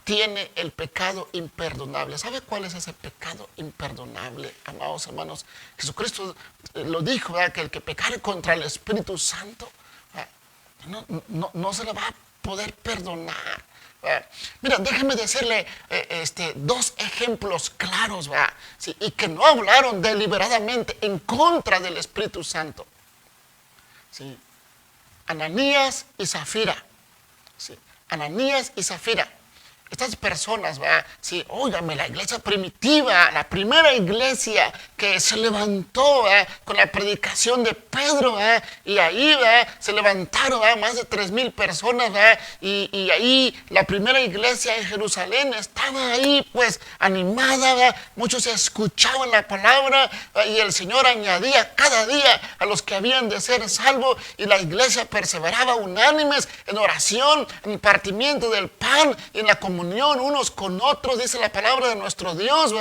tiene el pecado imperdonable. ¿Sabe cuál es ese pecado imperdonable, amados hermanos? Jesucristo lo dijo, ¿verdad? Que el que pecare contra el Espíritu Santo, no se le va a poder perdonar. Mira, déjeme decirle dos ejemplos claros, ¿sí?, y que no hablaron deliberadamente en contra del Espíritu Santo. ¿Sí? Ananías y Zafira. ¿Sí? Ananías y Zafira. Estas personas, sí, óigame, la iglesia primitiva, la primera iglesia que se levantó con la predicación de Pedro, y ahí se levantaron más de 3,000 personas, y ahí la primera iglesia en Jerusalén estaba ahí pues animada, muchos escuchaban la palabra, y el Señor añadía cada día a los que habían de ser salvos, y la iglesia perseveraba unánimes en oración, en el partimiento del pan y en la comunión unos con otros, dice la palabra de nuestro Dios,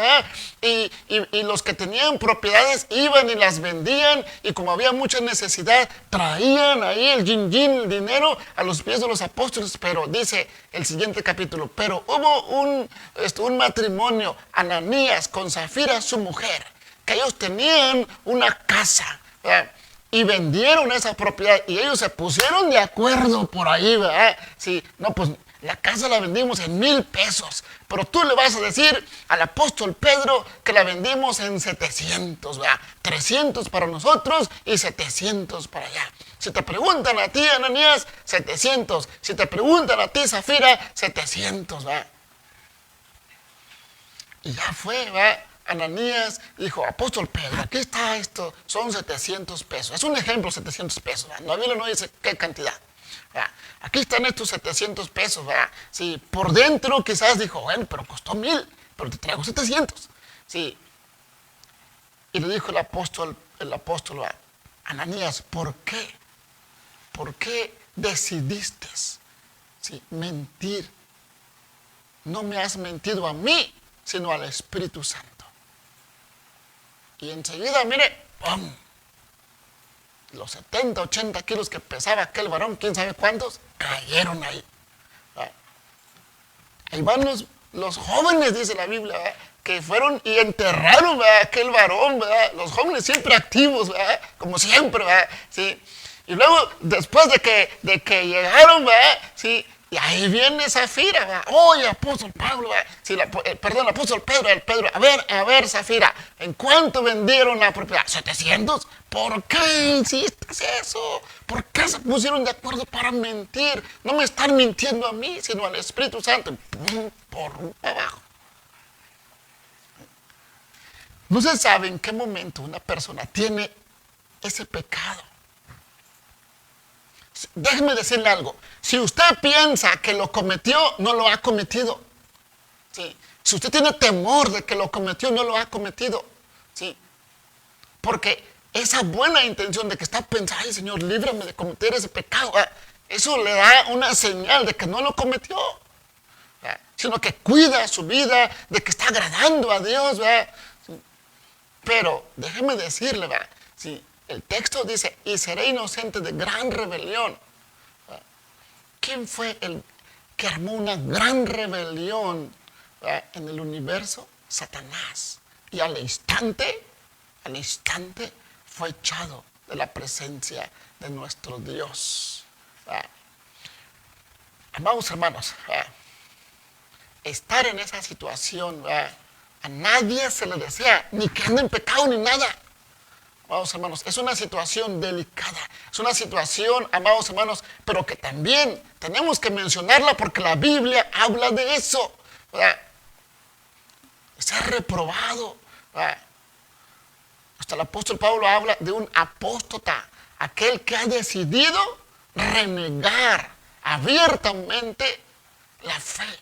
y los que tenían propiedades iban y las vendían, y como había mucha necesidad traían ahí el el dinero a los pies de los apóstoles. Pero dice el siguiente capítulo, pero hubo un matrimonio, Ananías con Zafira su mujer, que ellos tenían una casa, y vendieron esa propiedad, y ellos se pusieron de acuerdo por ahí, sí, no, pues la casa la vendimos en 1,000 pesos, pero tú le vas a decir al apóstol Pedro que la vendimos en 700, 300 para nosotros y 700 para allá. Si te preguntan a ti, Ananías, 700. Si te preguntan a ti, Zafira, 700, Y ya fue, Ananías dijo, apóstol Pedro, aquí está esto, son 700 pesos. Es un ejemplo, 700 pesos, La Biblia no dice qué cantidad. Aquí están estos 700 pesos, Sí, por dentro quizás dijo, bueno, pero costó 1,000, pero te traigo 700. Sí. Y le dijo el apóstol Ananías, ¿por qué? ¿Por qué decidiste mentir? No me has mentido a mí, sino al Espíritu Santo. Y enseguida, mire, ¡pum! Los 70, 80 kilos que pesaba aquel varón, quién sabe cuántos, cayeron ahí. Ahí van los jóvenes, dice la Biblia, que fueron y enterraron a aquel varón, los jóvenes siempre activos, como siempre, sí. Y luego, después de que llegaron, sí, y ahí viene Zafira, oye, apóstol Pablo, sí, apóstol Pedro, a ver, Zafira, ¿en cuánto vendieron la propiedad? 700. ¿Por qué hiciste eso? ¿Por qué se pusieron de acuerdo para mentir? No me están mintiendo a mí, sino al Espíritu Santo. Por abajo. No se sabe en qué momento una persona tiene ese pecado. Déjeme decirle algo. Si usted piensa que lo cometió, no lo ha cometido. ¿Sí? Si usted tiene temor de que lo cometió, no lo ha cometido. ¿Sí? Porque esa buena intención de que está pensando, ay, Señor, líbrame de cometer ese pecado, eso le da una señal de que no lo cometió, sino que cuida su vida, de que está agradando a Dios. ¿Sí? Pero déjeme decirle, ¿sí? El texto dice, y seré inocente de gran rebelión. ¿Quién fue el que armó una gran rebelión en el universo? Satanás. Y al instante fue echado de la presencia de nuestro Dios. Amados hermanos, estar en esa situación, a nadie se le desea, ni que ande en pecado ni nada. Amados hermanos, es una situación delicada, es una situación, amados hermanos, pero que también tenemos que mencionarla porque la Biblia habla de eso, ser reprobado. Hasta el apóstol Pablo habla de un apóstata, aquel que ha decidido renegar abiertamente la fe.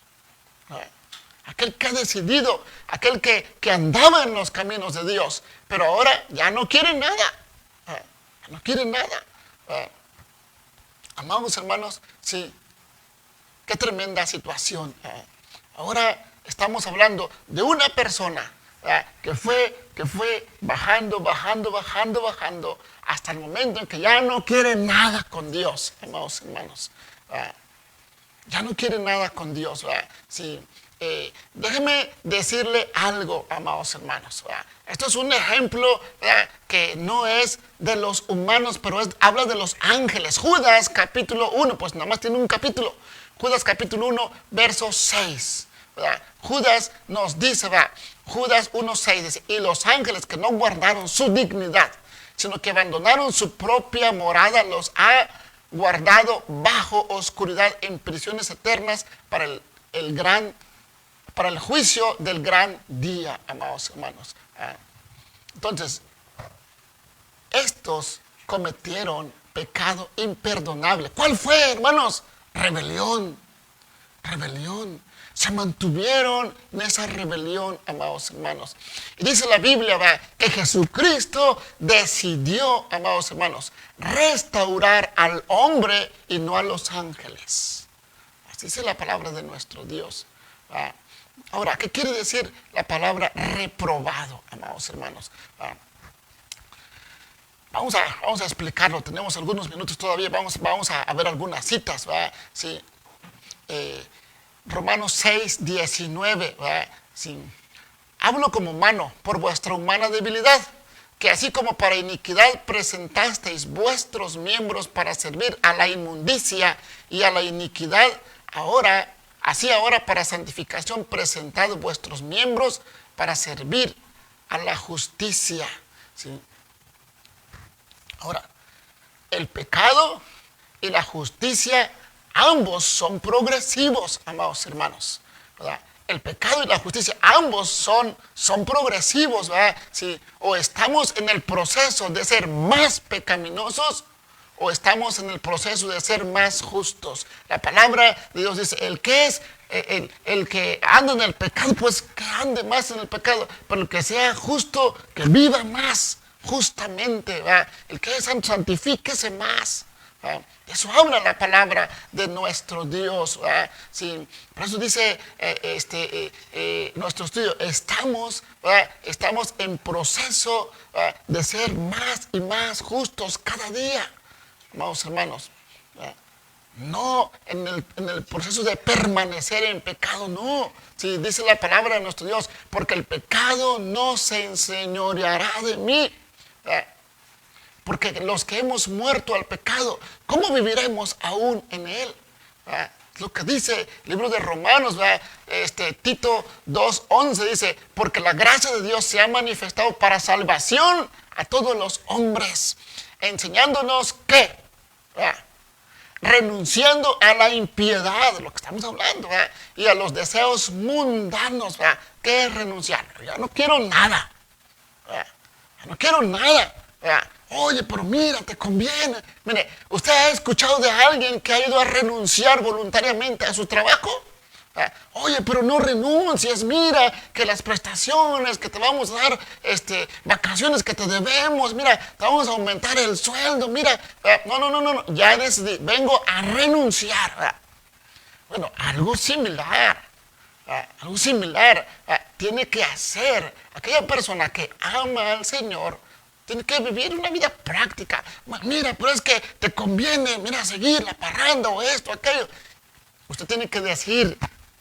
Aquel que ha decidido, aquel que andaba en los caminos de Dios, pero ahora ya no quiere nada. No quiere nada. Amados hermanos, sí, qué tremenda situación. Ahora estamos hablando de una persona que fue bajando, hasta el momento en que ya no quiere nada con Dios, amados hermanos. Ya no quiere nada con Dios. Sí. Déjeme decirle algo, amados hermanos. Esto es un ejemplo que no es de los humanos, pero habla de los ángeles. Judas capítulo 1, pues nada más tiene un capítulo. Judas capítulo 1, verso 6. Judas nos dice, Judas 1:6 dice, y los ángeles que no guardaron su dignidad, sino que abandonaron su propia morada, los ha guardado bajo oscuridad en prisiones eternas para el juicio del gran día, amados hermanos. Entonces, estos cometieron pecado imperdonable. ¿Cuál fue, hermanos? Rebelión. Se mantuvieron en esa rebelión, amados hermanos. Y dice la Biblia, ¿verdad?, que Jesucristo decidió, amados hermanos, restaurar al hombre y no a los ángeles. Así dice la palabra de nuestro Dios, ¿verdad? Ahora, ¿qué quiere decir la palabra reprobado, amados hermanos? ¿Verdad? Vamos a explicarlo, tenemos algunos minutos todavía, vamos a ver algunas citas, ¿verdad? Sí. Romanos 6, 19, ¿verdad? Sí. Hablo como humano por vuestra humana debilidad, que así como para iniquidad presentasteis vuestros miembros para servir a la inmundicia y a la iniquidad, así ahora para santificación presentad vuestros miembros para servir a la justicia. ¿Sí? Ahora, el pecado y la justicia, ambos son progresivos, amados hermanos, ¿verdad? El pecado y la justicia, ambos son progresivos, ¿verdad? Sí, o estamos en el proceso de ser más pecaminosos, o estamos en el proceso de ser más justos. La palabra de Dios dice, el que anda en el pecado, pues que ande más en el pecado, pero el que sea justo, que viva más justamente, ¿verdad? El que es santo, santifíquese más. Eso habla la palabra de nuestro Dios. Sí, por eso dice nuestro estudio, estamos en proceso de ser más y más justos cada día, amados hermanos. No en el proceso de permanecer en pecado, no. Sí, dice la palabra de nuestro Dios, porque el pecado no se enseñoreará de mí. Porque los que hemos muerto al pecado, ¿cómo viviremos aún en él? Lo que dice el libro de Romanos, Tito 2:11 dice, porque la gracia de Dios se ha manifestado para salvación a todos los hombres, enseñándonos que, renunciando a la impiedad, lo que estamos hablando, y a los deseos mundanos, ¿qué es renunciar? Ya no quiero nada, Oye, pero mira, te conviene. Mire, ¿usted ha escuchado de alguien que ha ido a renunciar voluntariamente a su trabajo? Oye, pero no renuncies, mira, que las prestaciones que te vamos a dar, vacaciones que te debemos, mira, te vamos a aumentar el sueldo, mira, no, ya decidí, vengo a renunciar. Bueno, algo similar tiene que hacer aquella persona que ama al Señor. Tiene que vivir una vida práctica. Mira, pero es que te conviene, mira, seguir la parranda o esto, aquello. Usted tiene que decir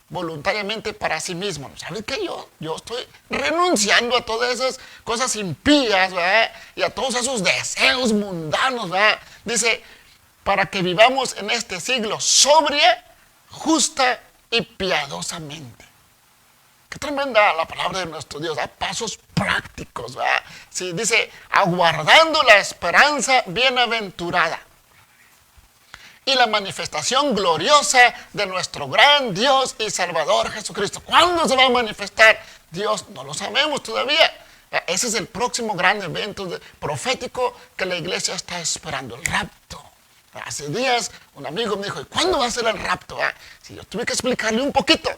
voluntariamente para sí mismo, ¿sabe qué? Yo estoy renunciando a todas esas cosas impías, ¿verdad? Y a todos esos deseos mundanos, ¿verdad? Dice, para que vivamos en este siglo sobria, justa y piadosamente. Qué tremenda la palabra de nuestro Dios, pasos prácticos, ¿verdad? Sí, dice, aguardando la esperanza bienaventurada y la manifestación gloriosa de nuestro gran Dios y Salvador Jesucristo. ¿Cuándo se va a manifestar Dios? No lo sabemos todavía. Ese es el próximo gran evento profético que la iglesia está esperando, el rapto. Hace días un amigo me dijo, ¿y cuándo va a ser el rapto? Sí, yo tuve que explicarle un poquito,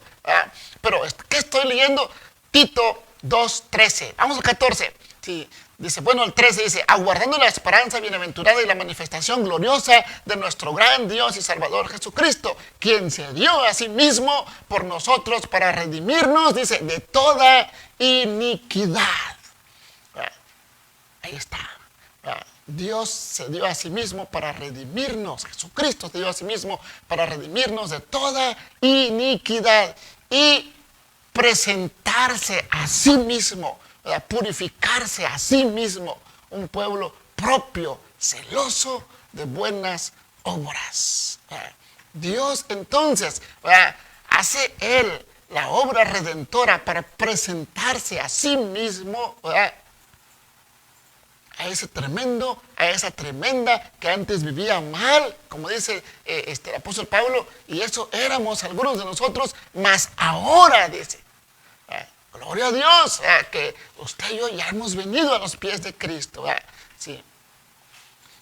pero ¿qué estoy leyendo? Tito 2:13, vamos al 14. Sí, dice, bueno, el 13 dice, aguardando la esperanza bienaventurada y la manifestación gloriosa de nuestro gran Dios y Salvador Jesucristo, quien se dio a sí mismo por nosotros para redimirnos, dice, de toda iniquidad. Ahí está. Dios se dio a sí mismo para redimirnos. Jesucristo se dio a sí mismo para redimirnos de toda iniquidad y presentarse a sí mismo, purificarse a sí mismo, un pueblo propio, celoso de buenas obras. Dios entonces hace Él la obra redentora para presentarse a sí mismo, a esa tremenda que antes vivía mal, como dice el apóstol Pablo, y eso éramos algunos de nosotros, mas ahora, dice, Gloria a Dios, que usted y yo ya hemos venido a los pies de Cristo. Sí.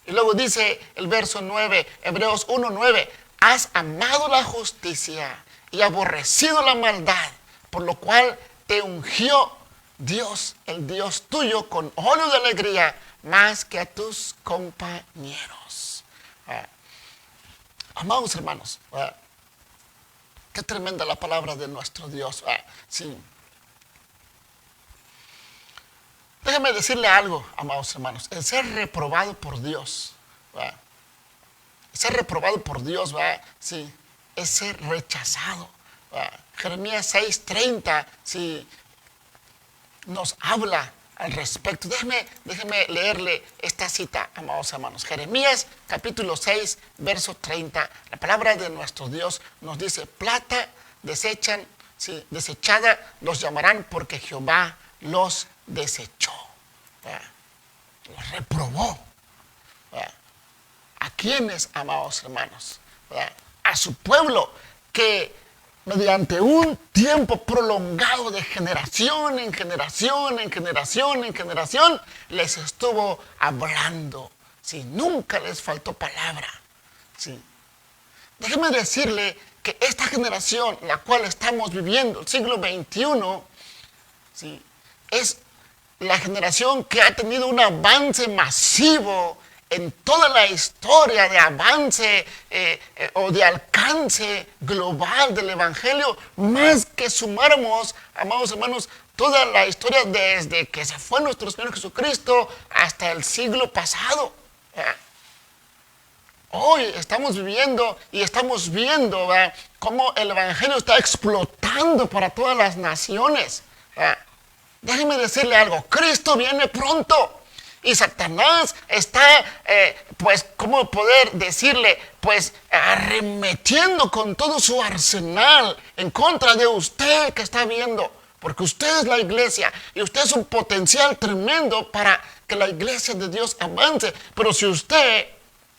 Y luego dice el verso 9, Hebreos 1:9, has amado la justicia y aborrecido la maldad, por lo cual te ungió Dios, el Dios tuyo, con óleo de alegría, más que a tus compañeros. Amados hermanos, qué tremenda la palabra de nuestro Dios. Sí. Déjame decirle algo, amados hermanos. El ser reprobado por Dios, ser reprobado por Dios, sí, es ser rechazado. Jeremías 6:30, sí, nos habla al respecto. Déjeme leerle esta cita, amados hermanos. Jeremías capítulo 6, verso 30. La palabra de nuestro Dios nos dice: plata desechan, sí, desechada los llamarán, porque Jehová los desechó. Los reprobó. ¿A quiénes, amados hermanos? A su pueblo, que mediante un tiempo prolongado de generación en generación, en generación, en generación, les estuvo hablando. ¿Sí? Nunca les faltó palabra. ¿Sí? Déjeme decirle que esta generación, la cual estamos viviendo, el siglo XXI, ¿sí?, es la generación que ha tenido un avance masivo en toda la historia de avance o de alcance global del Evangelio, más que sumáramos, amados hermanos, toda la historia desde que se fue nuestro Señor Jesucristo hasta el siglo pasado. Hoy estamos viviendo y estamos viendo cómo el Evangelio está explotando para todas las naciones. Déjeme decirle algo: Cristo viene pronto. Y Satanás está, pues, ¿cómo poder decirle? Pues arremetiendo con todo su arsenal en contra de usted que está viendo. Porque usted es la iglesia y usted es un potencial tremendo para que la iglesia de Dios avance. Pero si usted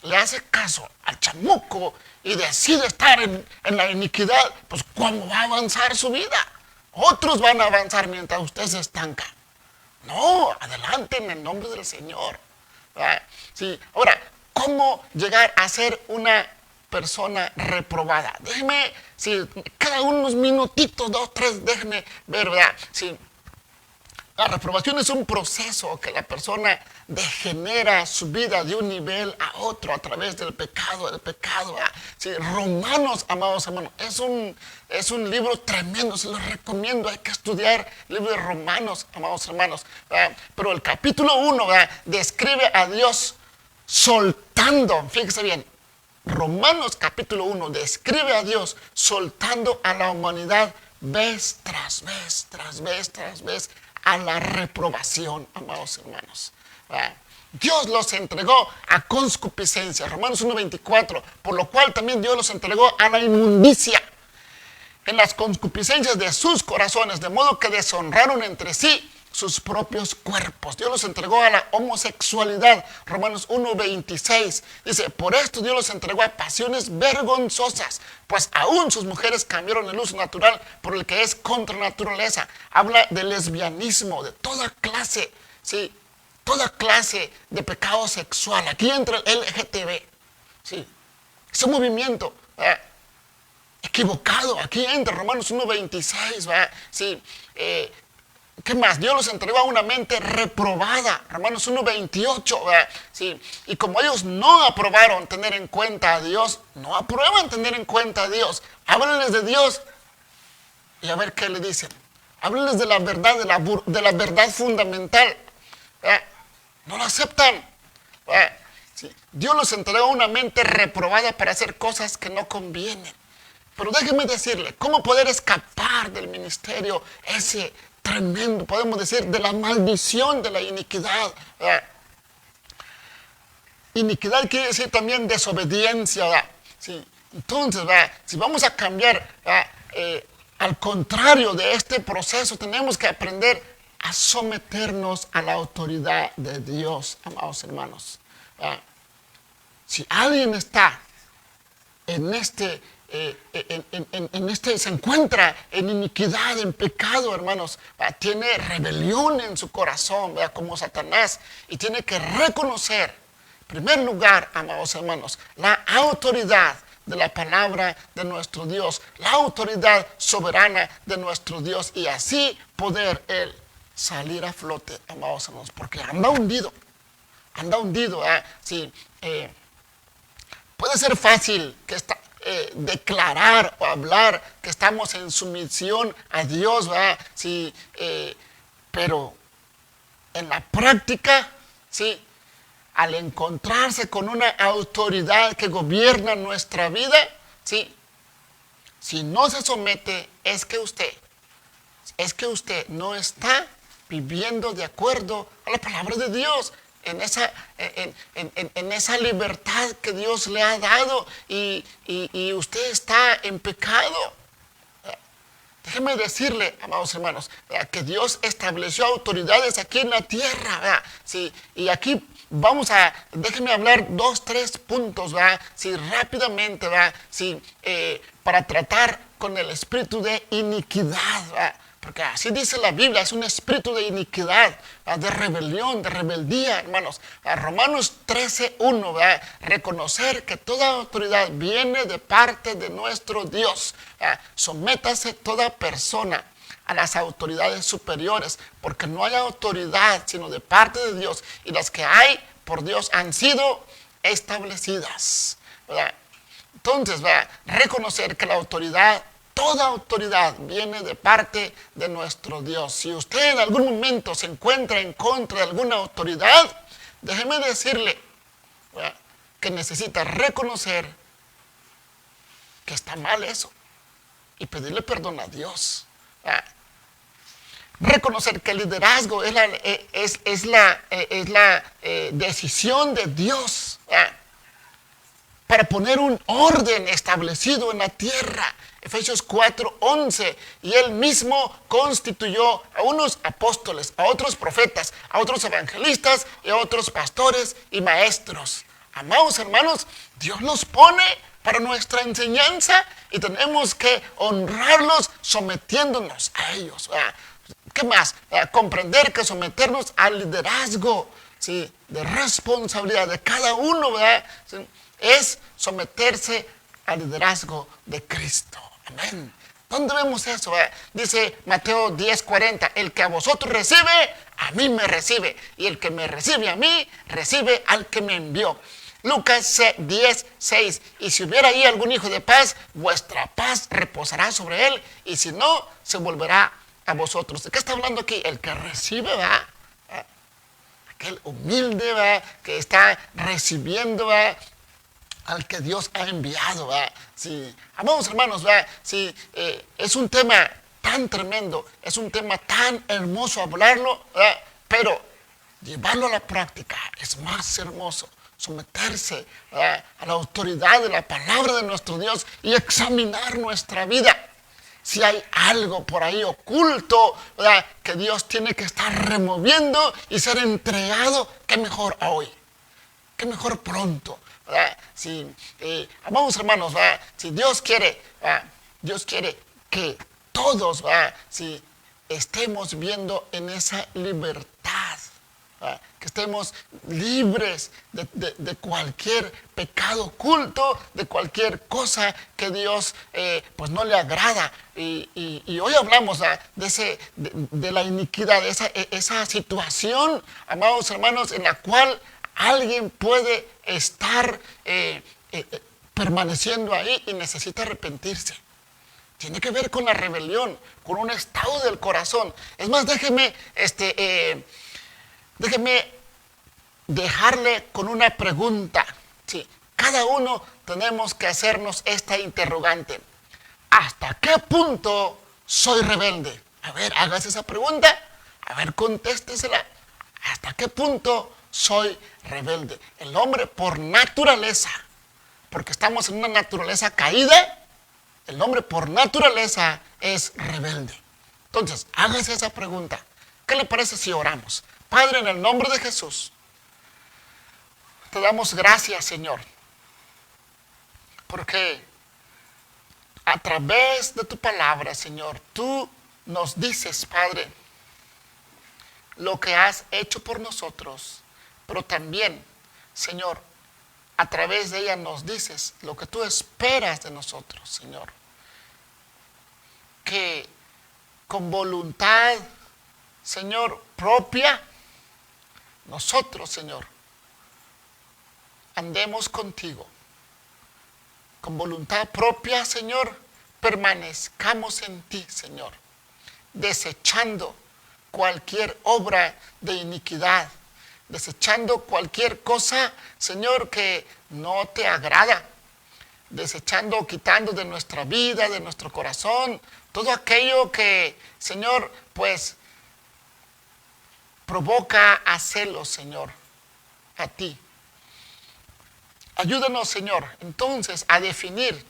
le hace caso al chamuco y decide estar en la iniquidad, pues ¿cómo va a avanzar su vida? Otros van a avanzar mientras usted se estanca. No, adelante en el nombre del Señor. Sí. Ahora, ¿cómo llegar a ser una persona reprobada? Déjeme, sí, cada unos minutitos, 2, 3, déjeme ver, ¿verdad? Sí. La reprobación es un proceso que la persona degenera su vida de un nivel a otro a través del pecado, Sí, Romanos, amados hermanos, es un libro tremendo, se lo recomiendo, hay que estudiar el libro de Romanos, amados hermanos. Pero el capítulo 1 describe a Dios soltando, fíjese bien, Romanos capítulo 1 describe a Dios soltando a la humanidad vez tras vez, tras vez, tras vez, a la reprobación, amados hermanos. Dios los entregó a concupiscencia, Romanos 1:24, por lo cual también Dios los entregó a la inmundicia en las concupiscencias de sus corazones, de modo que deshonraron entre sí sus propios cuerpos. Dios los entregó a la homosexualidad, Romanos 1:26, dice: por esto Dios los entregó a pasiones vergonzosas, pues aún sus mujeres cambiaron el uso natural por el que es contra naturaleza. Habla de lesbianismo, de toda clase, ¿sí?, toda clase de pecado sexual. Aquí entra el LGTB, ¿sí?, es un movimiento equivocado. Aquí entra Romanos 1:26, ¿sí? ¿Qué más? Dios los entregó a una mente reprobada, Romanos 1:28, ¿sí? Y como ellos no aprobaron tener en cuenta a Dios, no aprueban tener en cuenta a Dios, háblenles de Dios y a ver qué le dicen. Háblenles de la verdad, de la verdad fundamental. No lo aceptan. ¿Sí? Dios los entregó a una mente reprobada para hacer cosas que no convienen. Pero déjeme decirle, ¿cómo poder escapar del ministerio ese tremendo, podemos decir, de la maldición de la iniquidad? Iniquidad quiere decir también desobediencia. ¿Sí? Entonces, si vamos a cambiar al contrario de este proceso, tenemos que aprender a someternos a la autoridad de Dios, amados hermanos. Si alguien está en este se encuentra en iniquidad, en pecado, hermanos, tiene rebelión en su corazón, como Satanás, y tiene que reconocer, en primer lugar, amados hermanos, la autoridad de la palabra de nuestro Dios, la autoridad soberana de nuestro Dios, y así poder él salir a flote, amados hermanos, porque anda hundido, sí, puede ser fácil que declarar o hablar que estamos en sumisión a Dios, sí, pero en la práctica, sí, al encontrarse con una autoridad que gobierna nuestra vida, ¿sí? Si no se somete, es que usted no está viviendo de acuerdo a la palabra de Dios, en esa libertad que Dios le ha dado, y usted está en pecado. Déjeme decirle, amados hermanos, que Dios estableció autoridades aquí en la tierra, ¿sí? Y aquí déjeme hablar 2, 3 puntos, sí, rápidamente, sí, para tratar con el espíritu de iniquidad, porque así dice la Biblia, es un espíritu de iniquidad, de rebelión, de rebeldía, hermanos. Romanos 13:1, reconocer que toda autoridad viene de parte de nuestro Dios. Sométase toda persona a las autoridades superiores, porque no hay autoridad sino de parte de Dios, y las que hay por Dios han sido establecidas, ¿verdad? Entonces, reconocer que toda autoridad viene de parte de nuestro Dios. Si usted en algún momento se encuentra en contra de alguna autoridad, déjeme decirle, ¿verdad?, que necesita reconocer que está mal eso y pedirle perdón a Dios, ¿verdad? Reconocer que el liderazgo es la decisión de Dios, ¿verdad?, para poner un orden establecido en la tierra. Efesios 4:11, y él mismo constituyó a unos apóstoles, a otros profetas, a otros evangelistas y a otros pastores y maestros. Amados hermanos, Dios los pone para nuestra enseñanza y tenemos que honrarlos sometiéndonos a ellos. ¿Qué más? Comprender que someternos al liderazgo, ¿sí?, de responsabilidad de cada uno, ¿verdad?, ¿sí?, es someterse al liderazgo de Cristo. Amén. ¿Dónde vemos eso? Dice Mateo 10:40, el que a vosotros recibe, a mí me recibe, y el que me recibe a mí, recibe al que me envió. Lucas 10:6, y si hubiera ahí algún hijo de paz, vuestra paz reposará sobre él, y si no, se volverá a vosotros. ¿De qué está hablando aquí? El que recibe, aquel humilde, que está recibiendo, al que Dios ha enviado, sí. Amados hermanos, sí, es un tema tan tremendo, es un tema tan hermoso hablarlo, pero llevarlo a la práctica es más hermoso. Someterse a la autoridad de la palabra de nuestro Dios y examinar nuestra vida. Si hay algo por ahí oculto, que Dios tiene que estar removiendo y ser entregado, qué mejor hoy, qué mejor pronto. Si, amados hermanos, si Dios quiere que todos, si estemos viendo en esa libertad, que estemos libres de cualquier pecado oculto, de cualquier cosa que Dios pues no le agrada. Y hoy hablamos de la iniquidad, esa situación, amados hermanos, en la cual alguien puede estar permaneciendo ahí y necesita arrepentirse. Tiene que ver con la rebelión, con un estado del corazón. Es más, déjeme dejarle con una pregunta. Sí, cada uno tenemos que hacernos esta interrogante. ¿Hasta qué punto soy rebelde? A ver, hágase esa pregunta. A ver, contéstesela. ¿Hasta qué punto soy rebelde? El hombre por naturaleza, porque estamos en una naturaleza caída, el hombre por naturaleza es rebelde. Entonces, hágase esa pregunta. ¿Qué le parece si oramos? Padre, en el nombre de Jesús, te damos gracias, Señor, porque a través de tu palabra, Señor, tú nos dices, Padre, lo que has hecho por nosotros, pero también, Señor, a través de ella nos dices lo que tú esperas de nosotros, Señor. Que con voluntad, Señor, propia, nosotros, Señor, andemos contigo. Con voluntad propia, Señor, permanezcamos en ti, Señor, desechando cualquier obra de iniquidad, desechando cualquier cosa, Señor, que no te agrada, desechando o quitando de nuestra vida, de nuestro corazón, todo aquello que, Señor, pues provoca a celos, Señor, a ti. Ayúdanos, Señor, entonces a definir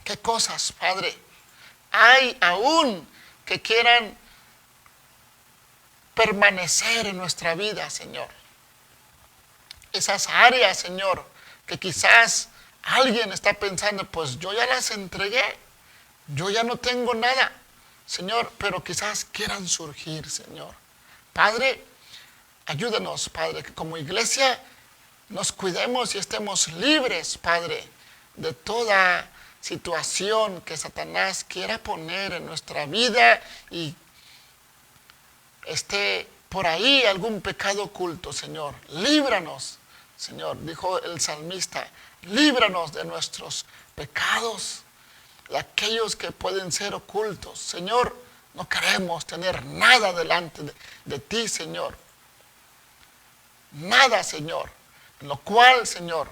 qué cosas, Padre, hay aún que quieran permanecer en nuestra vida, Señor. Esas áreas, Señor, que quizás alguien está pensando, pues yo ya las entregué, yo ya no tengo nada, Señor, pero quizás quieran surgir, Señor. Padre, ayúdanos, Padre, que como iglesia nos cuidemos y estemos libres, Padre, de toda situación que Satanás quiera poner en nuestra vida y esté por ahí algún pecado oculto, Señor. Líbranos, Señor, dijo el salmista, líbranos de nuestros pecados, de aquellos que pueden ser ocultos. Señor, no queremos tener nada delante de ti, Señor. Nada, Señor, en lo cual, Señor,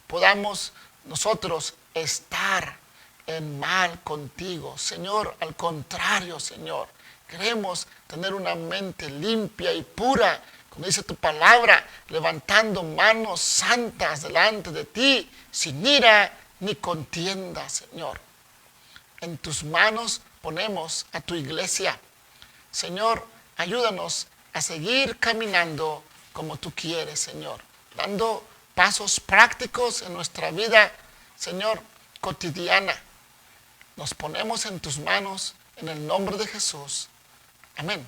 podamos nosotros estar en mal contigo. Señor, al contrario, Señor, queremos tener una mente limpia y pura, como dice tu palabra, levantando manos santas delante de ti, sin ira ni contienda, Señor. En tus manos ponemos a tu iglesia. Señor, ayúdanos a seguir caminando como tú quieres, Señor, dando pasos prácticos en nuestra vida, Señor, cotidiana. Nos ponemos en tus manos en el nombre de Jesús. Amén.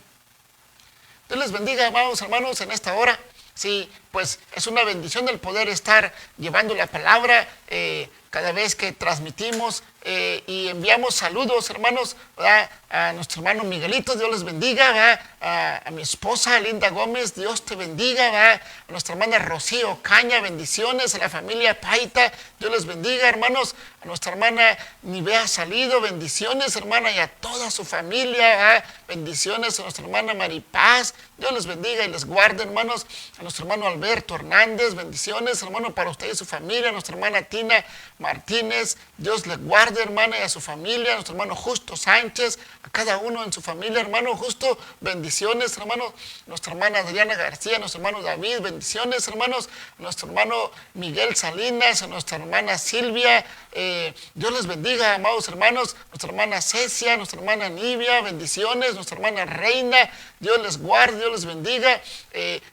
Dios les bendiga, amados hermanos, en esta hora. Sí, pues es una bendición el poder estar llevando la palabra cada vez que transmitimos y enviamos saludos, hermanos, ¿verdad? A nuestro hermano Miguelito, Dios les bendiga, ¿verdad? A mi esposa Linda Gómez, Dios te bendiga, ¿verdad? A nuestra hermana Rocío Caña, bendiciones, a la familia Paita, Dios les bendiga, hermanos, a nuestra hermana Nivea Salido, bendiciones, hermana, y a toda su familia, ¿verdad? Bendiciones a nuestra hermana Maripaz, Dios les bendiga y les guarde, hermanos, a nuestro hermano Alberto Hernández, bendiciones, hermano, para usted y su familia, a nuestra hermana Tina Martínez, Dios le guarde, hermana, y a su familia, a nuestro hermano Justo Sánchez, a cada uno en su familia, hermano Justo, bendiciones, hermano, nuestra hermana Adriana García, nuestro hermano David, bendiciones, hermanos, a nuestro hermano Miguel Salinas, a nuestra hermana Silvia, Dios les bendiga, amados hermanos, nuestra hermana Cecia, nuestra hermana Nivia, bendiciones, nuestra hermana Reina, Dios les guarde, Dios les bendiga,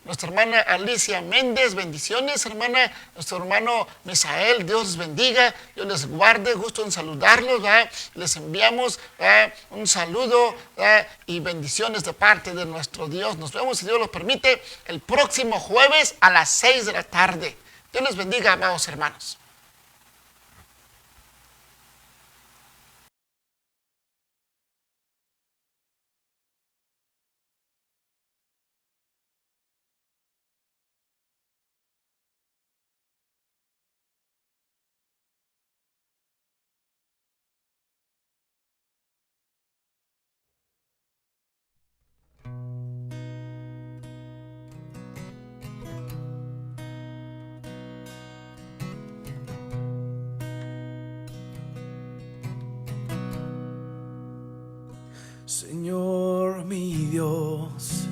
nuestra hermana Alicia Méndez, bendiciones, hermana, nuestro hermano Misael, Dios les bendiga, Dios les guarde, gusto en saludarlos, ¿verdad? Les enviamos un saludo, ¿verdad? Y bendiciones de parte de nuestro Dios. Nos vemos, si Dios lo permite, el próximo jueves a las 6 de la tarde. Dios les bendiga, amados hermanos. Señor mi Dios,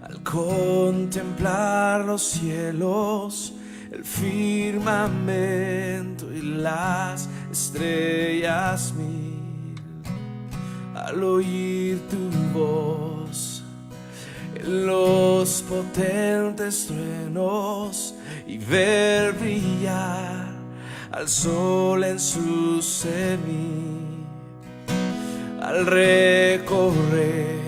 al contemplar los cielos, el firmamento y las estrellas mil, al oír tu voz en los potentes truenos y ver brillar al sol en su cenit, al recorrer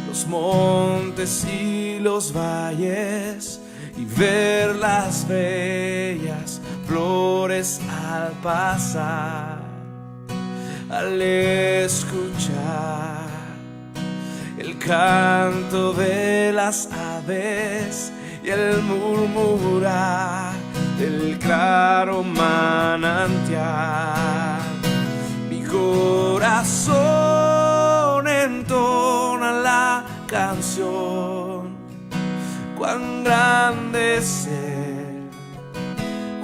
los montes y los valles y ver las bellas flores al pasar, al escuchar el canto de las aves y el murmurar del claro manantial. Mi corazón entona la canción. Cuán grande es Él,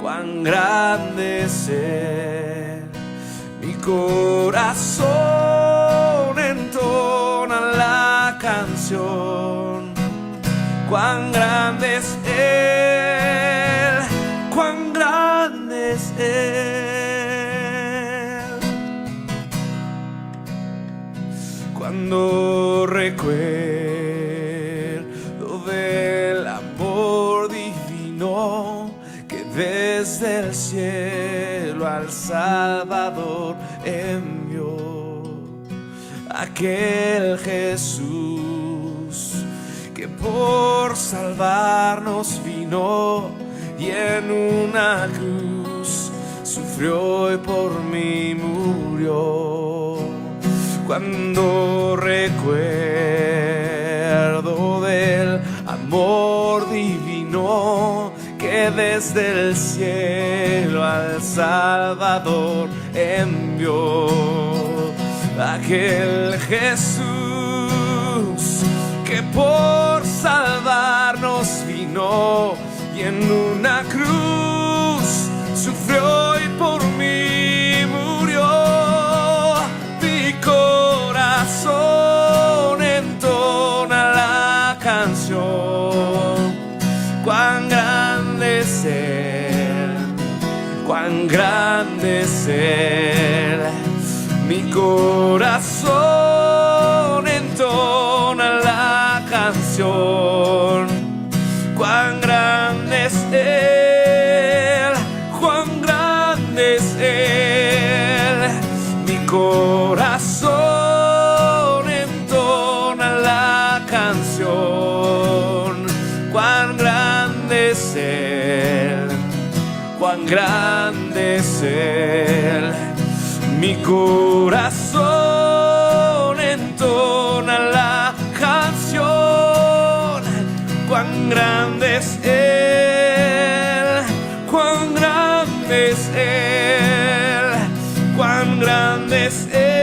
cuán grande es Él. Mi corazón entona la canción. Cuán grande es Él, cuán grande es Él. Cuando recuerdo del amor divino que desde el cielo al Salvador envió, aquel Jesús que por salvarnos vino y en una cruz sufrió y por mí murió. Cuando recuerdo del amor divino que desde el cielo al Salvador envió, aquel Jesús que por salvarnos vino y en una cruz sufrió y por mí murió. Mi corazón entona la canción. Cuán grande es Él, cuán grande es Él. Mi corazón entona la canción. Cuán grande es Él, cuán grande es Él. Mi corazón entona la canción. Cuán grande es Él, cuán grande es Él. Mi corazón entona la canción. Cuán grande es Él, cuán grande es Él, cuán grande es Él.